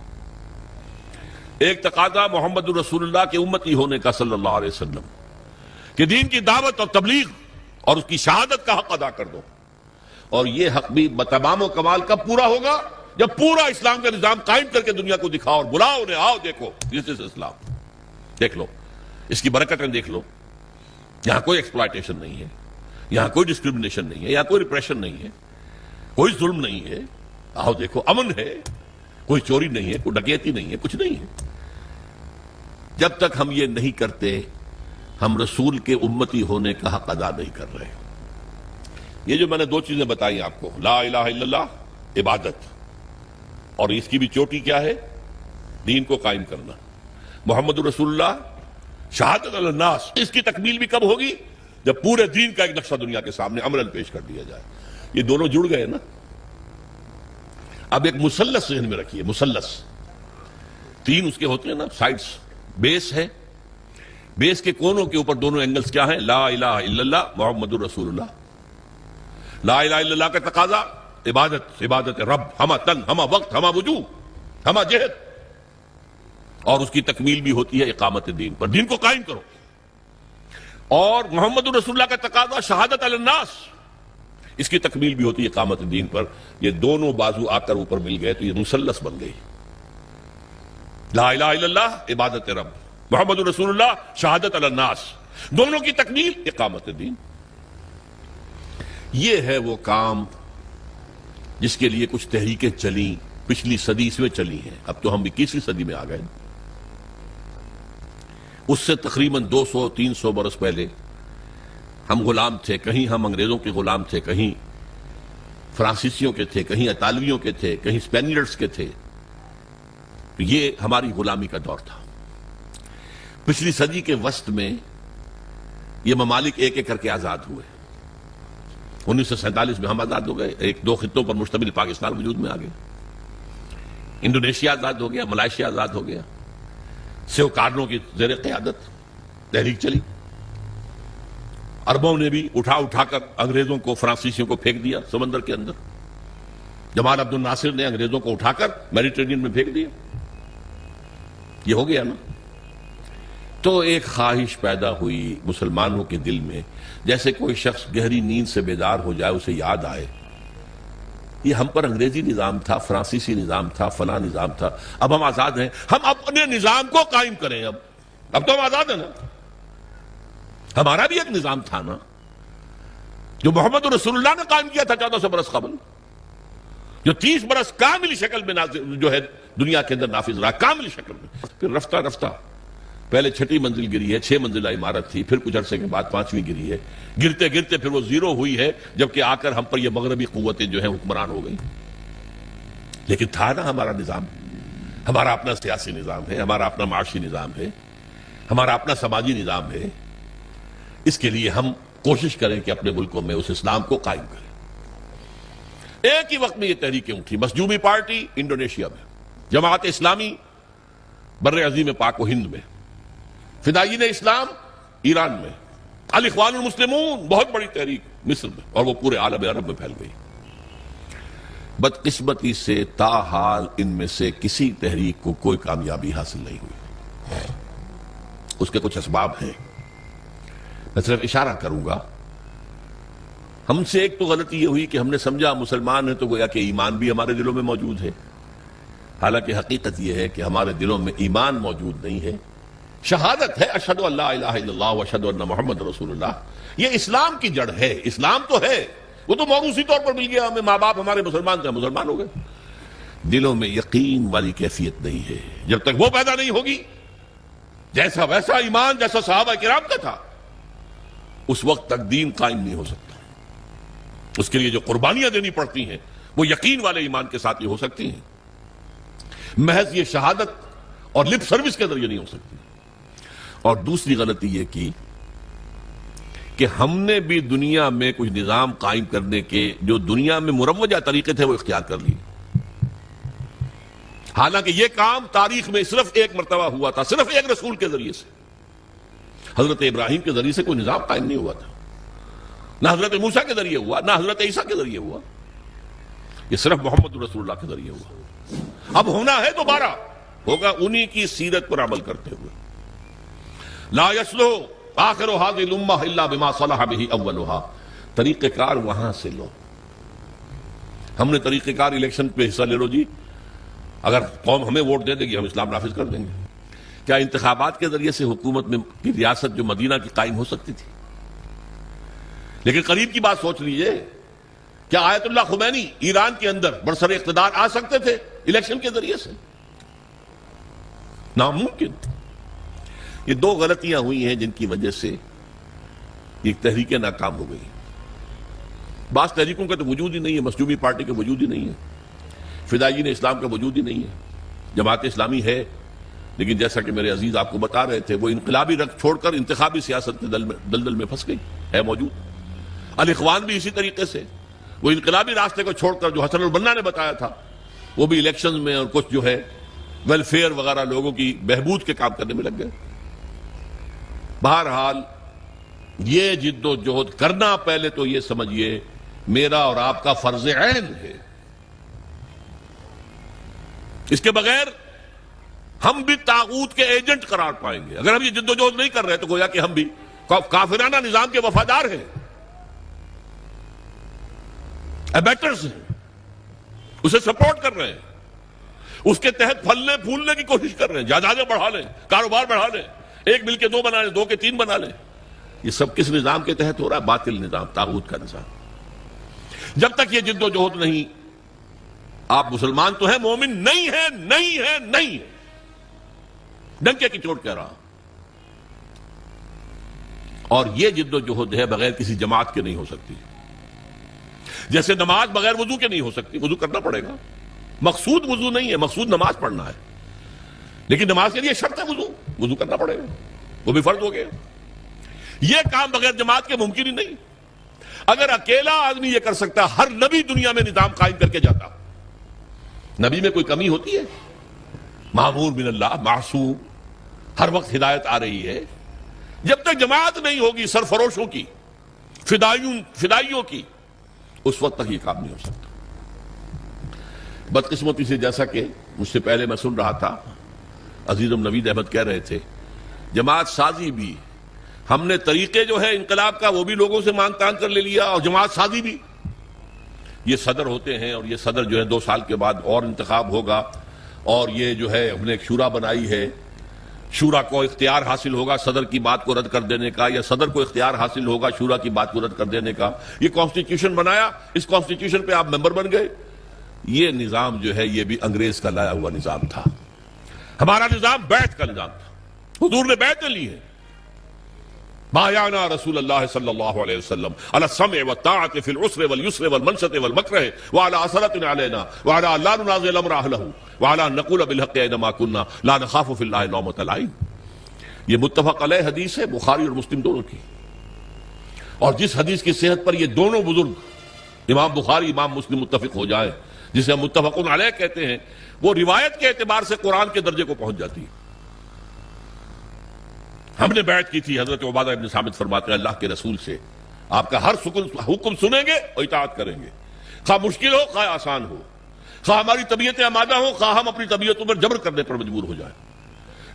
ایک تقاضا محمد الرسول اللہ کے امتی ہونے کا صلی اللہ علیہ وسلم، کہ دین کی دعوت اور تبلیغ اور اس کی شہادت کا حق ادا کر دو، اور یہ حق بھی بتمام و کمال کب پورا ہوگا؟ جب پورا اسلام کا نظام قائم کر کے دنیا کو دکھاؤ اور بلاؤ انہیں، آؤ دیکھو دس از اسلام، دیکھ لو اس کی برکتیں، دیکھ لو یہاں کوئی ایکسپلائٹیشن نہیں ہے، یہاں کوئی ڈسکریمنیشن نہیں ہے، یہاں کوئی ریپریشن نہیں ہے، کوئی ظلم نہیں ہے، آؤ دیکھو امن ہے، کوئی چوری نہیں ہے، کوئی ڈکیتی نہیں ہے، کچھ نہیں ہے۔ جب تک ہم یہ نہیں کرتے ہم رسول کے امتی ہونے کا حق ادا نہیں کر رہے۔ یہ جو میں نے دو چیزیں بتائی آپ کو، لا الہ الا اللہ عبادت، اور اس کی بھی چوٹی کیا ہے؟ دین کو قائم کرنا، محمد رسول اللہ شہادت علی الناس، اس کی تکمیل بھی کب ہوگی؟ جب پورے دین کا ایک نقشہ دنیا کے سامنے عملاً پیش کر دیا جائے۔ یہ دونوں جڑ گئے نا۔ اب ایک مثلث ذہن میں رکھیے، مثلث تین اس کے ہوتے ہیں نا سائڈس، بیس ہے، بیس کے کونوں کے اوپر دونوں اینگلز کیا ہیں؟ لا الہ الا اللہ محمد الرسول اللہ۔ لا الہ الا اللہ کا تقاضا عبادت، عبادت رب، ہمہ تن، ہمہ وقت، ہمہ وجوہ، ہمہ جہد، اور اس کی تکمیل بھی ہوتی ہے اقامت دین پر، دین کو قائم کرو۔ اور محمد الرسول اللہ کا تقاضا شہادت علی الناس، اس کی تکمیل بھی ہوتی ہے اقامت دین پر۔ یہ دونوں بازو آ کر اوپر مل گئے تو یہ مثلث بن گئی، لا الہ الا اللہ عبادت رب، محمد الرسول اللہ شہادت علی الناس، دونوں کی تکمیل اقامت دین۔ یہ ہے وہ کام جس کے لیے کچھ تحریکیں چلیں، پچھلی صدی میں چلی ہیں، اب تو ہم 21ویں صدی میں آ گئے۔ اس سے تقریباً 200-300 برس پہلے ہم غلام تھے، کہیں ہم انگریزوں کے غلام تھے، کہیں فرانسیسیوں کے تھے، کہیں اطالویوں کے تھے، کہیں اسپینیڈز کے تھے۔ یہ ہماری غلامی کا دور تھا۔ پچھلی صدی کے وسط میں یہ ممالک ایک ایک کر کے آزاد ہوئے۔ 1947 میں ہم آزاد ہو گئے، ایک دو خطوں پر مشتمل پاکستان وجود میں آ گئے۔ انڈونیشیا آزاد ہو گیا، ملائیشیا آزاد ہو گیا، سیو کارنوں کی زیر قیادت تحریک چلی۔ عربوں نے بھی اٹھا اٹھا کر انگریزوں کو، فرانسیسیوں کو پھینک دیا سمندر کے اندر۔ جمال عبد الناصر نے انگریزوں کو اٹھا کر میڈیٹرینین میں پھینک دیا۔ یہ ہو گیا نا۔ تو ایک خواہش پیدا ہوئی مسلمانوں کے دل میں، جیسے کوئی شخص گہری نیند سے بیدار ہو جائے، اسے یاد آئے یہ ہم پر انگریزی نظام تھا، فرانسیسی نظام تھا، فلاں نظام تھا، اب ہم آزاد ہیں، ہم اپنے نظام کو قائم کریں۔ اب تو ہم آزاد ہیں نا۔ ہمارا بھی ایک نظام تھا نا جو محمد رسول اللہ نے قائم کیا تھا 1400 برس قبل، جو 30 برس کامل شکل میں جو ہے دنیا کے اندر نافذ رہا، کامل شکل میں۔ پھر رفتہ رفتہ پہلے 6 منزل گری ہے، 6 منزلہ عمارت تھی، پھر کچھ عرصے کے بعد 5ویں گری ہے، گرتے گرتے پھر وہ 0 ہوئی ہے، جبکہ آ کر ہم پر یہ مغربی قوتیں جو ہیں حکمران ہو گئی۔ لیکن تھا نا ہمارا نظام، ہمارا اپنا سیاسی نظام ہے، ہمارا اپنا معاشی نظام ہے، ہمارا اپنا سماجی نظام ہے۔ اس کے لیے ہم کوشش کریں کہ اپنے ملکوں میں اس اسلام کو قائم کریں۔ ایک ہی وقت میں یہ تحریکیں اٹھی، مظلومی پارٹی انڈونیشیا میں، جماعت اسلامی بر عظیم پاک و ہند میں، فدائین اسلام ایران میں، الاخوان المسلمون بہت بڑی تحریک مصر میں، اور وہ پورے عالم عرب میں پھیل گئی۔ بدقسمتی سے تاحال ان میں سے کسی تحریک کو کوئی کامیابی حاصل نہیں ہوئی۔ اس کے کچھ اسباب ہیں، میں صرف اشارہ کروں گا۔ ہم سے ایک تو غلطی یہ ہوئی کہ ہم نے سمجھا مسلمان ہیں تو گویا کہ ایمان بھی ہمارے دلوں میں موجود ہے، حالانکہ حقیقت یہ ہے کہ ہمارے دلوں میں ایمان موجود نہیں ہے، شہادت ہے اشہد ان لا الہ الا اللہ واشہد ان محمد رسول اللہ۔ یہ اسلام کی جڑ ہے، اسلام تو ہے، وہ تو موروثی طور پر مل گیا ہمیں، ماں باپ ہمارے مسلمان تھے، مسلمان ہو گئے۔ دلوں میں یقین والی کیفیت نہیں ہے۔ جب تک وہ پیدا نہیں ہوگی، جیسا ویسا ایمان جیسا صحابہ کرام کا تھا، اس وقت تک دین قائم نہیں ہو سکتا۔ اس کے لیے جو قربانیاں دینی پڑتی ہیں وہ یقین والے ایمان کے ساتھ ہی ہو سکتی ہیں، محض یہ شہادت اور لپ سروس کے ذریعے نہیں ہو سکتی۔ اور دوسری غلطی یہ کی کہ ہم نے بھی دنیا میں کچھ نظام قائم کرنے کے جو دنیا میں مروجہ طریقے تھے وہ اختیار کر لیے۔ حالانکہ یہ کام تاریخ میں صرف ایک مرتبہ ہوا تھا، صرف ایک رسول کے ذریعے سے، حضرت ابراہیم کے ذریعے سے کوئی نظام قائم نہیں ہوا تھا، نہ حضرت موسیٰ کے ذریعے ہوا، نہ حضرت عیسیٰ کے ذریعے ہوا، یہ صرف محمد رسول اللہ کے ذریعے ہوا۔ اب ہونا ہے دوبارہ، ہوگا انہی کی سیرت پر عمل کرتے ہوئے۔ لا يصلح آخر هذه الامہ الا بما صلح به اولها، طریقہ کار وہاں سے لو۔ ہم نے طریقہ کار الیکشن پہ حصہ لے لو جی، اگر قوم ہمیں ووٹ دے دے گی ہم اسلام نافذ کر دیں گے۔ کیا انتخابات کے ذریعے سے حکومت میں کی ریاست جو مدینہ کی قائم ہو سکتی تھی؟ لیکن قریب کی بات سوچ لیجئے، کیا آیت اللہ خمینی ایران کے اندر برسر اقتدار آ سکتے تھے الیکشن کے ذریعے سے؟ ناممکن۔ یہ دو غلطیاں ہوئی ہیں جن کی وجہ سے یہ تحریکیں ناکام ہو گئی۔ بعض تحریکوں کا تو وجود ہی نہیں ہے، مسجوبی پارٹی کا وجود ہی نہیں ہے، فدائیین اسلام کا وجود ہی نہیں ہے، جماعت اسلامی ہے لیکن جیسا کہ میرے عزیز آپ کو بتا رہے تھے وہ انقلابی رخ چھوڑ کر انتخابی سیاست کے دلدل میں پھنس گئی ہے موجود۔ الاخوان بھی اسی طریقے سے، وہ انقلابی راستے کو چھوڑ کر جو حسن البنا نے بتایا تھا وہ بھی الیکشن میں اور کچھ جو ہے ویلفیئر وغیرہ لوگوں کی بہبود کے کام کرنے میں لگ گئے۔ بہرحال یہ جد و جہد کرنا پہلے تو یہ سمجھیے میرا اور آپ کا فرض عین ہے، اس کے بغیر ہم بھی طاغوت کے ایجنٹ قرار پائیں گے۔ اگر ہم یہ جد و جہد نہیں کر رہے تو گویا کہ ہم بھی کافرانہ نظام کے وفادار ہیں، ایبیٹرز ہیں، اسے سپورٹ کر رہے ہیں، اس کے تحت پھلنے پھولنے کی کوشش کر رہے ہیں، جائیدادیں بڑھا لیں، کاروبار بڑھا لیں، ایک مل کے دو بنا لیں، دو کے تین بنا لیں۔ یہ سب کس نظام کے تحت ہو رہا ہے؟ باطل نظام، طاغوت کا نظام۔ جب تک یہ جد و جہد نہیں، آپ مسلمان تو ہیں، مومن نہیں ہے، نہیں ہے، نہیں ہے، ڈنکے کی چوٹ کہہ رہا ہوں۔ اور یہ جد و جہد ہے بغیر کسی جماعت کے نہیں ہو سکتی، جیسے نماز بغیر وضو کے نہیں ہو سکتی، وضو کرنا پڑے گا۔ مقصود وضو نہیں ہے، مقصود نماز پڑھنا ہے، لیکن نماز کے لیے شرط ہے وضو کرنا پڑے گا، وہ بھی فرض ہو گیا۔ یہ کام بغیر جماعت کے ممکن ہی نہیں۔ اگر اکیلا آدمی یہ کر سکتا، ہر نبی دنیا میں نظام قائم کر کے جاتا۔ نبی میں کوئی کمی ہوتی ہے؟ معمور من اللہ، معصوم، ہر وقت ہدایت آ رہی ہے۔ جب تک جماعت نہیں ہوگی سرفروشوں کی، فدائیوں کی، اس وقت تک یہ کام نہیں ہو سکتا۔ بدقسمتی سے جیسا کہ مجھ سے پہلے میں سن رہا تھا، عزیزم نوید احمد کہہ رہے تھے جماعت سازی بھی، ہم نے طریقے جو ہے انقلاب کا وہ بھی لوگوں سے مانگ تان کر لے لیا، اور جماعت سازی بھی۔ یہ صدر ہوتے ہیں اور یہ صدر جو ہے 2 سال کے بعد اور انتخاب ہوگا، اور یہ جو ہے ہم نے ایک شورا بنائی ہے، شورا کو اختیار حاصل ہوگا صدر کی بات کو رد کر دینے کا، یا صدر کو اختیار حاصل ہوگا شورا کی بات کو رد کر دینے کا۔ یہ کانسٹیٹیوشن بنایا، اس کانسٹیٹیوشن پہ آپ ممبر بن گئے۔ یہ نظام جو ہے یہ بھی انگریز کا لایا ہوا نظام تھا۔ ہمارا نظام بیعت کا نظام تھا، حضور نے بیعت لی ہے۔ بایعنا رسول اللہ صلی اللہ علیہ وسلم علی السمع والطاعة فی العسر والیسر والمنشط والمکرہ وعلی اثرة علینا وعلی لا ننازع الامر اہلہ وعلی ان نقول بالحق اینما کنا لا نخاف فی اللہ لومۃ لائم۔ یہ متفق علیہ حدیث ہے، بخاری اور مسلم دونوں کی، اور جس حدیث کی صحت پر یہ دونوں بزرگ امام بخاری امام مسلم متفق ہو جائیں، جسے ہم متفق علیہ کہتے ہیں، وہ روایت کے اعتبار سے قرآن کے درجے کو پہنچ جاتی ہے۔ ہم نے بیعت کی تھی، حضرت عبادہ ابن ثابت فرماتے ہیں اللہ کے رسول سے آپ کا ہر حکم سنیں گے اور اطاعت کریں گے، خواہ مشکل ہو خواہ آسان ہو، خواہ ہماری طبیعتیں آمادہ ہوں خواہ ہم اپنی طبیعتوں پر جبر کرنے پر مجبور ہو جائیں،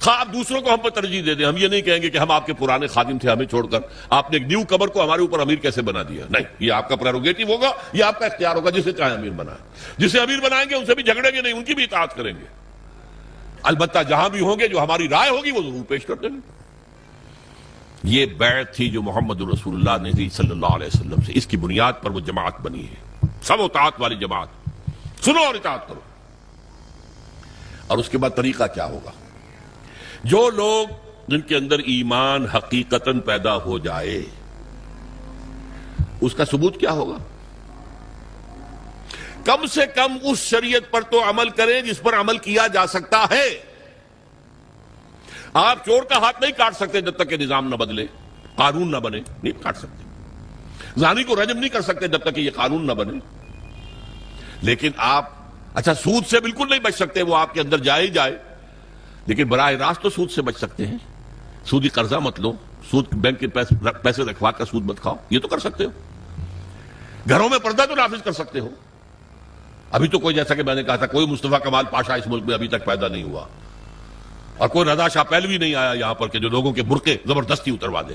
خواہ آپ دوسروں کو ہم پر ترجیح دے دیں۔ ہم یہ نہیں کہیں گے کہ ہم آپ کے پرانے خادم تھے، ہمیں چھوڑ کر آپ نے ایک نیو کمر کو ہمارے اوپر امیر کیسے بنا دیا۔ نہیں، یہ آپ کا پریروگیٹو ہوگا، یہ آپ کا اختیار ہوگا، جسے چاہے امیر بنائیں۔ جسے امیر بنائیں گے ان سے بھی جھگڑیں گے نہیں، ان کی بھی اطاعت کریں گے، البتہ جہاں بھی ہوں گے جو ہماری رائے ہوگی وہ ضرور پیش کر دیں گے۔ یہ بیعت تھی جو محمد رسول اللہ نے دی صلی اللہ علیہ وسلم سے، اس کی بنیاد پر وہ جماعت بنی ہے، سب اطاعت والی جماعت، سنو اور اطاعت کرو۔ اور اس کے بعد طریقہ کیا ہوگا؟ جو لوگ جن کے اندر ایمان حقیقتاً پیدا ہو جائے، اس کا ثبوت کیا ہوگا؟ کم سے کم اس شریعت پر تو عمل کریں جس پر عمل کیا جا سکتا ہے۔ آپ چور کا ہاتھ نہیں کاٹ سکتے جب تک کہ نظام نہ بدلے، قانون نہ بنے، نہیں کاٹ سکتے۔ زانی کو رجم نہیں کر سکتے جب تک کہ یہ قانون نہ بنے۔ لیکن آپ اچھا سود سے بالکل نہیں بچ سکتے، وہ آپ کے اندر جائے ہی جائے، لیکن براہ راست تو سود سے بچ سکتے ہیں. سودی قرضہ مت لو، سود بینک کے پیسے رکھوا کر سود مت کھاؤ، یہ تو کر سکتے ہو. گھروں میں پردہ تو نافذ کر سکتے ہو. ابھی تو کوئی، جیسا کہ میں نے کہا تھا، کوئی مصطفیٰ کمال پاشا اس ملک میں ابھی تک پیدا نہیں ہوا، اور کوئی رضا شاہ پہلوی نہیں آیا یہاں پر کہ جو لوگوں کے برقعے زبردستی اتروا دے.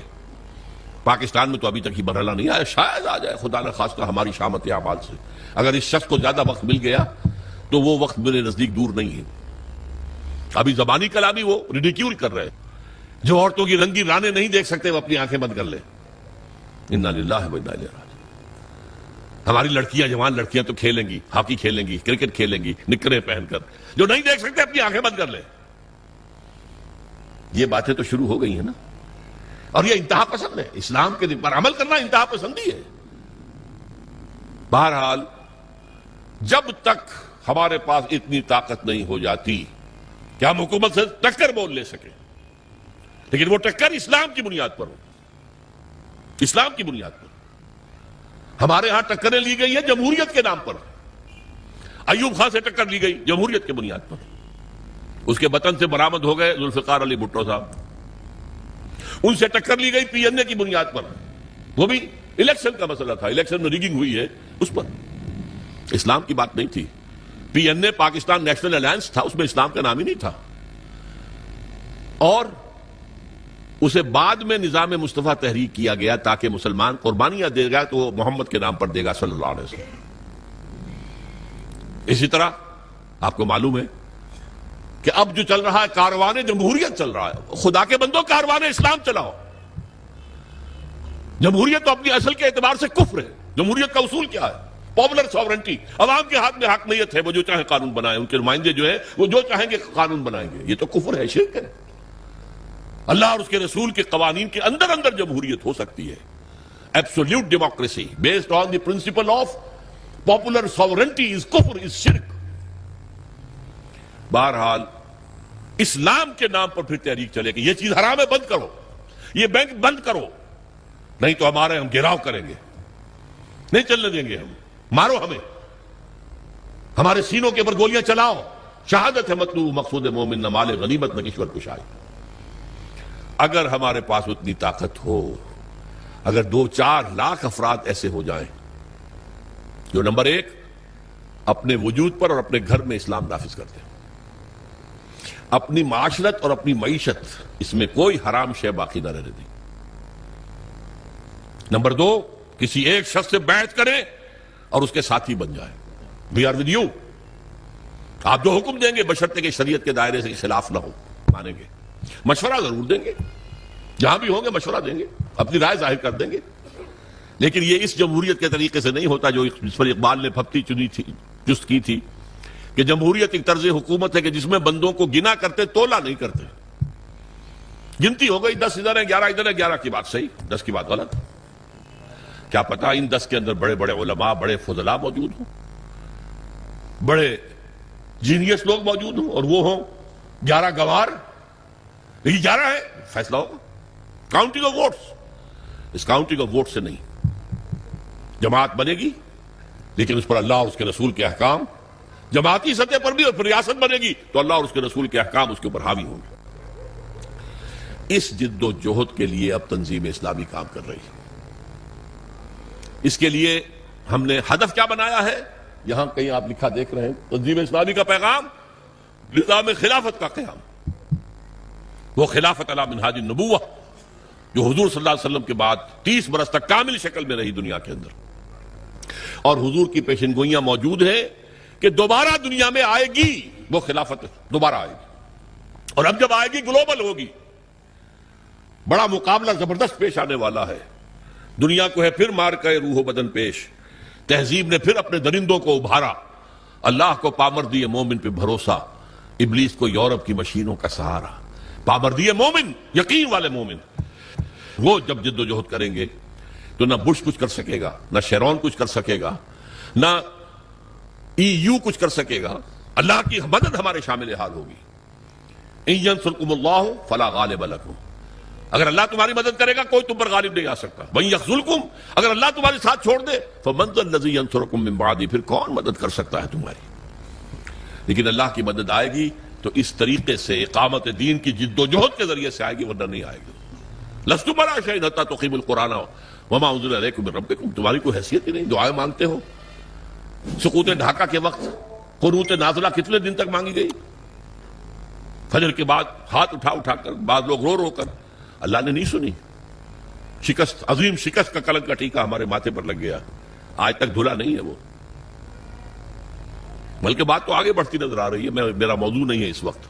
پاکستان میں تو ابھی تک ہی مرحلہ نہیں آیا، شاید آ جائے خدا نہ خواستہ ہماری شامت اعمال سے. اگر اس شخص کو زیادہ وقت مل گیا تو وہ وقت میرے نزدیک دور نہیں ہے. ابھی زبانی کلامی وہ ریڈیکیول کر رہے ہیں. جو عورتوں کی رنگی رانے نہیں دیکھ سکتے وہ اپنی آنکھیں بند کر لیں. انا للہ و انا الیہ راجعون. ہماری لڑکیاں، جوان لڑکیاں تو کھیلیں گی، ہاکی کھیلیں گی، کرکٹ کھیلیں گی نکریں پہن کر. جو نہیں دیکھ سکتے اپنی آنکھیں بند کر لیں. یہ باتیں تو شروع ہو گئی ہیں نا، اور یہ انتہا پسند ہے. اسلام کے پر عمل کرنا انتہا پسندی ہے. بہرحال جب تک ہمارے پاس اتنی طاقت نہیں ہو جاتی کہ ہم حکومت سے ٹکر بول لے سکیں، لیکن وہ ٹکر اسلام کی بنیاد پر ہو، اسلام کی بنیاد پر. ہمارے ہاں ٹکریں لی گئی ہیں جمہوریت کے نام پر. ایوب خان سے ٹکر لی گئی جمہوریت کی بنیاد پر. اس کے وطن سے برآمد ہو گئے ذوالفقار علی بھٹو صاحب. ان سے ٹکر لی گئی پی این اے کی بنیاد پر، وہ بھی الیکشن کا مسئلہ تھا، الیکشن میں ریگنگ ہوئی ہے اس پر. اسلام کی بات نہیں تھی. پی این اے پاکستان نیشنل الائنس تھا، اس میں اسلام کا نام ہی نہیں تھا. اور اسے بعد میں نظام مصطفیٰ تحریک کیا گیا تاکہ مسلمان قربانیاں دے گا تو وہ محمد کے نام پر دے گا صلی اللہ علیہ وسلم. اسی طرح آپ کو معلوم ہے کہ اب جو چل رہا ہے کاروان جمہوریت چل رہا ہے. خدا کے بندوں کاروان اسلام چلاؤ. جمہوریت تو اپنی اصل کے اعتبار سے کفر ہے. جمہوریت کا اصول کیا ہے؟ Popular sovereignty. عوام کے ہاتھ میں حاکمیت ہے، وہ جو چاہیں قانون بنائیں. ان کے نمائندے جو ہیں وہ جو چاہیں گے قانون بنائیں گے. یہ تو کفر ہے، شرک ہے. اللہ اور اس کے رسول کے قوانین کے اندر اندر جمہوریت ہو سکتی ہے. Absolute democracy based on the principle of popular sovereignty is کفر، از شرک. بہرحال اسلام کے نام پر پھر تحریک چلے گی. یہ چیز حرام ہے، بند کرو. یہ بینک بند کرو، نہیں تو ہمارے ہم گھیراؤ کریں گے، نہیں چلنے دیں گے. ہم مارو، ہمیں ہمارے سینوں کے اوپر گولیاں چلاؤ. شہادت ہے مطلوب مقصود مومن، نہ مال غنیمت نہ کشور کشائی. اگر ہمارے پاس اتنی طاقت ہو، اگر 2-4 لاکھ افراد ایسے ہو جائیں جو نمبر 1 اپنے وجود پر اور اپنے گھر میں اسلام نافذ کرتے ہیں، اپنی معاشرت اور اپنی معیشت اس میں کوئی حرام شے باقی نہ رہنے دیں. نمبر 2 کسی ایک شخص سے بیعت کریں اور اس کے ساتھی بن جائیں. We are with you. آپ جو حکم دیں گے بشرطے کہ شریعت کے دائرے سے خلاف نہ ہو، مانیں گے. مشورہ ضرور دیں گے، جہاں بھی ہوں گے مشورہ دیں گے، اپنی رائے ظاہر کر دیں گے. لیکن یہ اس جمہوریت کے طریقے سے نہیں ہوتا جو اس پر اقبال نے پھپتی چنی تھی، جست کی تھی کہ جمہوریت ایک طرز حکومت ہے کہ جس میں بندوں کو گنا کرتے، تولا نہیں کرتے. گنتی ہو گئی 10 ادھر ہے، 11 ادھر ہے، 11 کی بات صحیح، 10 کی بات غلط. کیا پتا ان 10 کے اندر بڑے بڑے علماء، بڑے فضلاء موجود ہوں، بڑے جینیس لوگ موجود ہوں، اور وہ ہوں 11 گوار. یہ 11 ہے، فیصلہ ہوگا. Counting of votes. اس کاؤنٹنگ آف ووٹ سے نہیں. جماعت بنے گی لیکن اس پر اللہ اور اس کے رسول کے احکام جماعتی سطح پر بھی، اور پھر ریاست بنے گی تو اللہ اور اس کے رسول کے احکام اس کے اوپر حاوی ہوں گے. اس جد و جہد کے لیے اب تنظیم اسلامی کام کر رہی ہے. اس کے لیے ہم نے ہدف کیا بنایا ہے؟ یہاں کہیں آپ لکھا دیکھ رہے ہیں، تنظیم اسلامی کا پیغام نظام خلافت کا قیام. وہ خلافت علی منہاج النبوہ جو حضور صلی اللہ علیہ وسلم کے بعد 30 برس تک کامل شکل میں رہی دنیا کے اندر، اور حضور کی پیشن گوئیاں موجود ہیں کہ دوبارہ دنیا میں آئے گی. وہ خلافت دوبارہ آئے گی، اور اب جب آئے گی گلوبل ہوگی. بڑا مقابلہ زبردست پیش آنے والا ہے. دنیا کو ہے پھر مار کے روح و بدن پیش. تہذیب نے پھر اپنے درندوں کو ابھارا. اللہ کو پامر دیے مومن پہ بھروسہ، ابلیس کو یورپ کی مشینوں کا سہارا. پامر دیے مومن، یقین والے مومن. وہ جب جد و جہد کریں گے تو نہ بش کچھ کر سکے گا، نہ شیرون کچھ کر سکے گا، نہ ای یو کچھ کر سکے گا. اللہ کی مدد ہمارے شامل حال ہوگی. ان ینصرکم اللہ فلا غالب لکم. اگر اللہ تمہاری مدد کرے گا کوئی تم پر غالب نہیں آ سکتا. وَإِن يَخْذُلْكُمْ، اگر اللہ تمہارے ساتھ چھوڑ دے فَمَنْ ذَا الَّذِي يَنصُرُكُمْ مِنْ بَعْدِهِ، پھر کون مدد کر سکتا ہے تمہاری. لیکن اللہ کی مدد آئے گی تو اس طریقے سے اقامت دین کی جد و جہد کے ذریعے سے آئے گی، ورنہ نہیں آئے گی۔ لستم علی شیء حتی تقیموا القرآن وما انزل الیکم من ربکم، تمہاری کوئی حیثیت ہی نہیں، دعائیں مانگتے ہو۔ سقوط ڈھاکہ کے وقت قنوت نازلہ کتنے دن تک مانگی گئی؟ فجر کے بعد ہاتھ اٹھا اٹھا کر، بعض لوگ رو رو کر، اللہ نے نہیں سنی۔ شکست، عظیم شکست کا کلنک کا ٹیکہ ہمارے ماتھے پر لگ گیا، آج تک دھلا نہیں ہے وہ، بلکہ بات تو آگے بڑھتی نظر آ رہی ہے۔ میرا موضوع نہیں ہے اس وقت،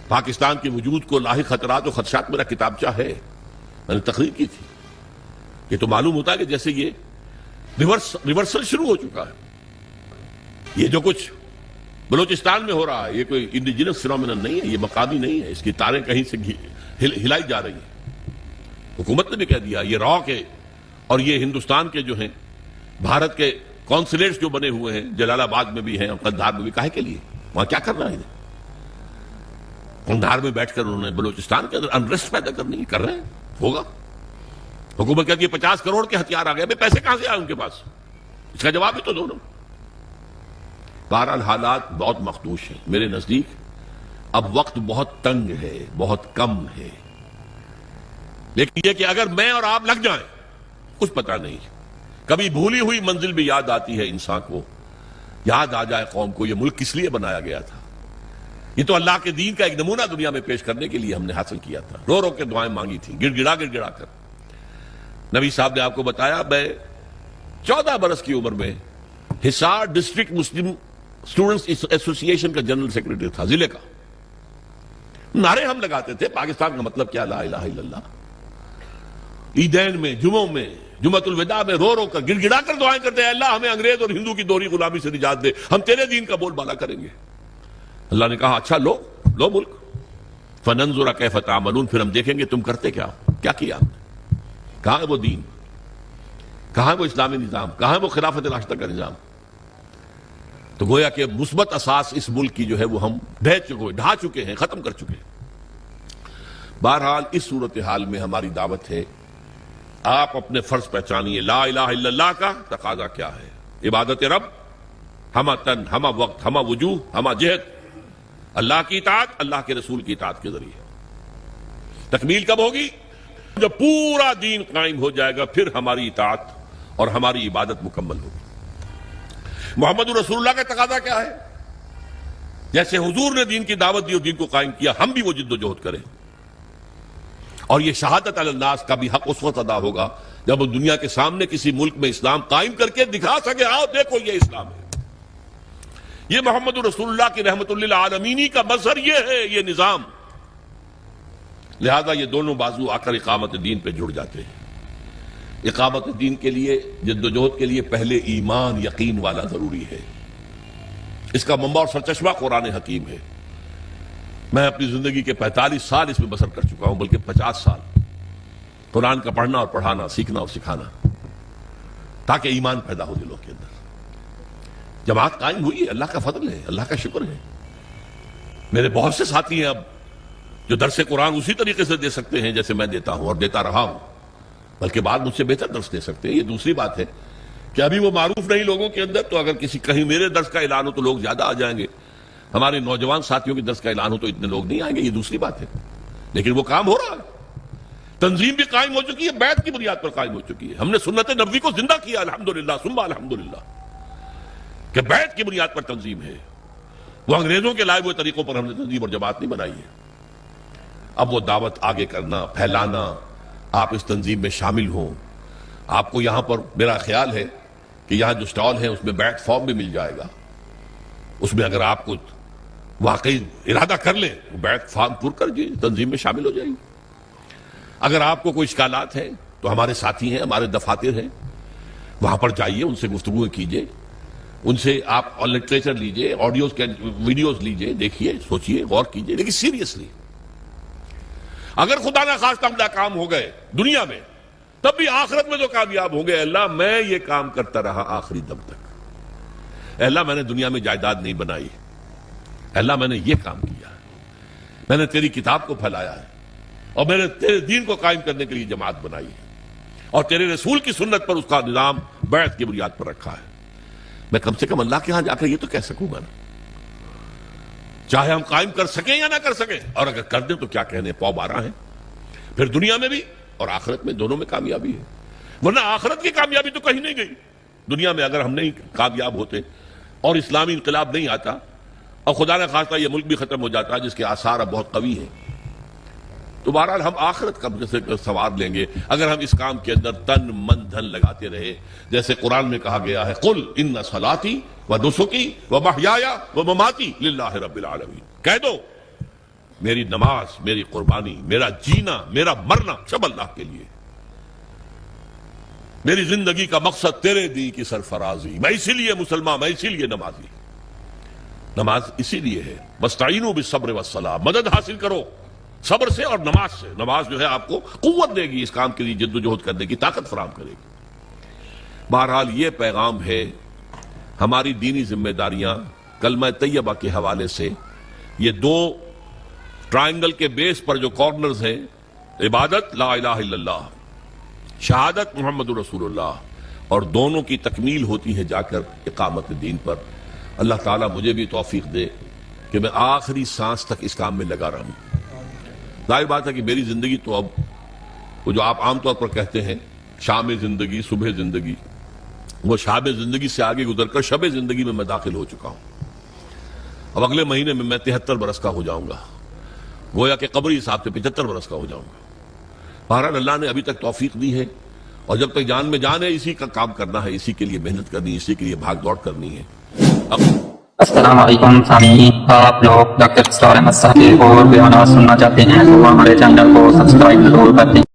پاکستان کے وجود کو لاحق خطرات و خدشات میرا کتابچہ ہے، میں نے تقریر کی تھی۔ یہ تو معلوم ہوتا ہے کہ جیسے یہ ریورسل شروع ہو چکا ہے۔ یہ جو کچھ بلوچستان میں ہو رہا ہے یہ کوئی انڈیجنس فینومینن نہیں ہے، یہ مقامی نہیں ہے، اس کی تاریں کہیں سے ہلائی جا رہی ہیں۔ حکومت نے بھی کہہ دیا یہ را کے اور یہ ہندوستان کے جو ہیں بھارت کے کونسلیٹس جو بنے ہوئے ہیں، جلال آباد میں بھی ہیں اور قندھار میں بھی، کاہے کے لیے؟ وہاں کیا کرنا ہے؟ قندھار میں بیٹھ کر انہوں نے بلوچستان کے اندر انریسٹ پیدا کرنی ہے، کر رہے ہیں، ہوگا۔ حکومت کہتی ہے 50 کروڑ کے ہتھیار آ گئے، پیسے کہاں سے آئے ان کے پاس؟ اس کا جواب بھی تو دو نا۔ بہرحال حالات بہت مخدوش ہیں میرے نزدیک، اب وقت بہت تنگ ہے، بہت کم ہے، لیکن یہ کہ اگر میں اور آپ لگ جائیں، کچھ پتہ نہیں، کبھی بھولی ہوئی منزل بھی یاد آتی ہے انسان کو، یاد آ جائے قوم کو یہ ملک کس لیے بنایا گیا تھا۔ یہ تو اللہ کے دین کا ایک نمونہ دنیا میں پیش کرنے کے لیے ہم نے حاصل کیا تھا، رو رو کے دعائیں مانگی تھی، گڑ گڑا کر۔ نبی صاحب نے آپ کو بتایا، میں 14 برس کی عمر میں حصار ڈسٹرکٹ مسلم اسٹوڈنٹس ایسوسی ایشن کا جنرل سیکرٹری تھا، ضلع کا۔ نعرے ہم لگاتے تھے، پاکستان کا مطلب کیا، لا الہ الا اللہ۔ عیدین میں، جمعوں میں، جمعۃ الوداع میں رو رو کر گڑ گڑا کر دعائیں کرتے ہیں، اللہ ہمیں انگریز اور ہندو کی دوہری غلامی سے نجات دے، ہم تیرے دین کا بول بالا کریں گے۔ اللہ نے کہا اچھا لو ملک، فننظر کیف تعملون، پھر ہم دیکھیں گے تم کرتے کیا کیا ہم نے، کہاں ہے وہ دین، کہاں ہے وہ اسلامی نظام، کہاں ہے وہ خلافت راشدہ کا نظام۔ تو گویا کہ مثبت اساس اس ملک کی جو ہے وہ ہم ڈھا چکے ہیں، ختم کر چکے ہیں۔ بہرحال اس صورتحال میں ہماری دعوت ہے، آپ اپنے فرض پہچانیے، لا الہ الا اللہ کا تقاضا کیا ہے، عبادت رب ہمہ تن، ہمہ وقت، ہمہ وجوہ، ہمہ جہت، اللہ کی اطاعت، اللہ کے رسول کی اطاعت کے ذریعے۔ تکمیل کب ہوگی؟ جب پورا دین قائم ہو جائے گا، پھر ہماری اطاعت اور ہماری عبادت مکمل ہوگی۔ محمد رسول اللہ کا تقاضا کیا ہے؟ جیسے حضور نے دین کی دعوت دی اور دین کو قائم کیا، ہم بھی وہ جد و جہد کریں، اور یہ شہادت علی الناس کا بھی حق اس وقت ادا ہوگا جب وہ دنیا کے سامنے کسی ملک میں اسلام قائم کر کے دکھا سکے، آؤ دیکھو یہ اسلام ہے، یہ محمد رسول اللہ کی رحمت للعالمین کا مظہر یہ ہے، یہ نظام۔ لہذا یہ دونوں بازو آ کر اقامت دین پہ جڑ جاتے ہیں۔ اقامت دین کے لیے، جد و جہد کے لیے پہلے ایمان، یقین والا ضروری ہے۔ اس کا منبع اور سرچشمہ قرآن حکیم ہے۔ میں اپنی زندگی کے 45 سال اس میں بسر کر چکا ہوں، بلکہ 50 سال قرآن کا پڑھنا اور پڑھانا، سیکھنا اور سکھانا، تاکہ ایمان پیدا ہو دلوں کے اندر۔ جماعت قائم ہوئی ہے، اللہ کا فضل ہے، اللہ کا شکر ہے۔ میرے بہت سے ساتھی ہیں اب جو درس قرآن اسی طریقے سے دے سکتے ہیں جیسے میں دیتا ہوں اور دیتا رہا ہوں، بلکہ بعد مجھ سے بہتر درس دے سکتے ہیں۔ یہ دوسری بات ہے کہ ابھی وہ معروف نہیں لوگوں کے اندر، تو اگر کہیں میرے درس کا اعلان ہو تو لوگ زیادہ آ جائیں گے، ہمارے نوجوان ساتھیوں کے درس کا اعلان ہو تو اتنے لوگ نہیں آئیں گے، یہ دوسری بات ہے، لیکن وہ کام ہو رہا ہے۔ تنظیم بھی قائم ہو چکی ہے، بیعت کی بنیاد پر قائم ہو چکی ہے، ہم نے سنت نبوی کو زندہ کیا، الحمدللہ ثم الحمدللہ، کہ بیعت کی بنیاد پر تنظیم ہے۔ وہ انگریزوں کے لائے ہوئے طریقوں پر ہم نے تنظیم اور جماعت نہیں بنائی ہے۔ اب وہ دعوت آگے کرنا، پھیلانا، آپ اس تنظیم میں شامل ہوں۔ آپ کو یہاں پر میرا خیال ہے کہ یہاں جو سٹال ہے اس میں بیعت فارم بھی مل جائے گا، اس میں اگر آپ کو واقعی ارادہ کر لیں وہ بیعت فارم پر کر جائیں، تنظیم میں شامل ہو جائیں گے۔ اگر آپ کو کوئی اشکالات ہیں تو ہمارے ساتھی ہیں، ہمارے دفاتر ہیں، وہاں پر جائیے، ان سے گفتگو کیجیے، ان سے آپ لٹریچر لیجیے، آڈیوز کے ویڈیوز لیجیے، دیکھیے، سوچیے، غور کیجیے، لیکن سیریسلی۔ اگر خدا نہ خواستہ ہم ناکام ہو گئے دنیا میں، تب بھی آخرت میں جو کامیاب ہوں گے، اللہ میں یہ کام کرتا رہا آخری دم تک، اللہ میں نے دنیا میں جائیداد نہیں بنائی، اللہ میں نے یہ کام کیا، میں نے تیری کتاب کو پھیلایا ہے، اور میں نے تیرے دین کو قائم کرنے کے لیے جماعت بنائی ہے، اور تیرے رسول کی سنت پر اس کا نظام بیعت کی بنیاد پر رکھا ہے۔ میں کم سے کم اللہ کے ہاں جا کر یہ تو کہہ سکوں گا نا، چاہے ہم قائم کر سکیں یا نہ کر سکیں، اور اگر کر دیں تو کیا کہنے، پاؤ 12 ہیں. پھر دنیا میں بھی اور آخرت میں دونوں میں کامیابی ہے. ورنہ آخرت کی کامیابی تو کہیں نہیں گئی. دنیا میں اگر ہم نہیں کامیاب ہوتے اور اسلامی انقلاب نہیں آتا اور خدا نہ خواستہ یہ ملک بھی ختم ہو جاتا جس کے آثار اب بہت قوی ہیں، تو بہرحال ہم آخرت کا سوار لیں گے اگر ہم اس کام کے اندر تن من دھن لگاتے رہے. جیسے قرآن میں کہا گیا ہے قل ان صلاتی و نسکی و محیایا و مماتی للہ رب العالمین، کہہ دو میری نماز، میری قربانی، میرا جینا، میرا مرنا سب اللہ کے لیے. میری زندگی کا مقصد تیرے دین کی سرفرازی، میں اسی لیے مسلمان، میں اسی لیے نمازی. نماز اسی لیے ہے واستعینوا بالصبر والصلاۃ، مدد حاصل کرو صبر سے اور نماز سے. نماز جو ہے آپ کو قوت دے گی اس کام کے لیے جد و جہد کرنے کی طاقت فراہم کرے گی. بہرحال یہ پیغام ہے ہماری دینی ذمہ داریاں کلمہ طیبہ کے حوالے سے. یہ دو ٹرائنگل کے بیس پر جو کارنرز ہیں، عبادت لا الہ الا اللہ، شہادت محمد رسول اللہ، اور دونوں کی تکمیل ہوتی ہے جا کر اقامت دین پر. اللہ تعالیٰ مجھے بھی توفیق دے کہ میں آخری سانس تک اس کام میں لگا رہا ہوں. ظاہر بات ہے کہ میری زندگی تو اب وہ جو آپ عام طور پر کہتے ہیں شام زندگی، صبح زندگی، وہ شام زندگی سے آگے گزر کر شب زندگی میں میں داخل ہو چکا ہوں. اب اگلے مہینے میں 73 برس کا ہو جاؤں گا، گویا کہ قبری حساب سے 75 برس کا ہو جاؤں گا. بہرحال اللہ نے ابھی تک توفیق دی ہے، اور جب تک جان میں جان ہے اسی کا کام کرنا ہے، اسی کے لیے محنت کرنی ہے، اسی کے لیے بھاگ دوڑ کرنی ہے. السلام علیکم سامعین، آپ لوگ ڈاکٹر اسرار احمد صاحب کے اور بیانات سننا چاہتے ہیں تو ہمارے چینل کو سبسکرائب ضرور کر دیں.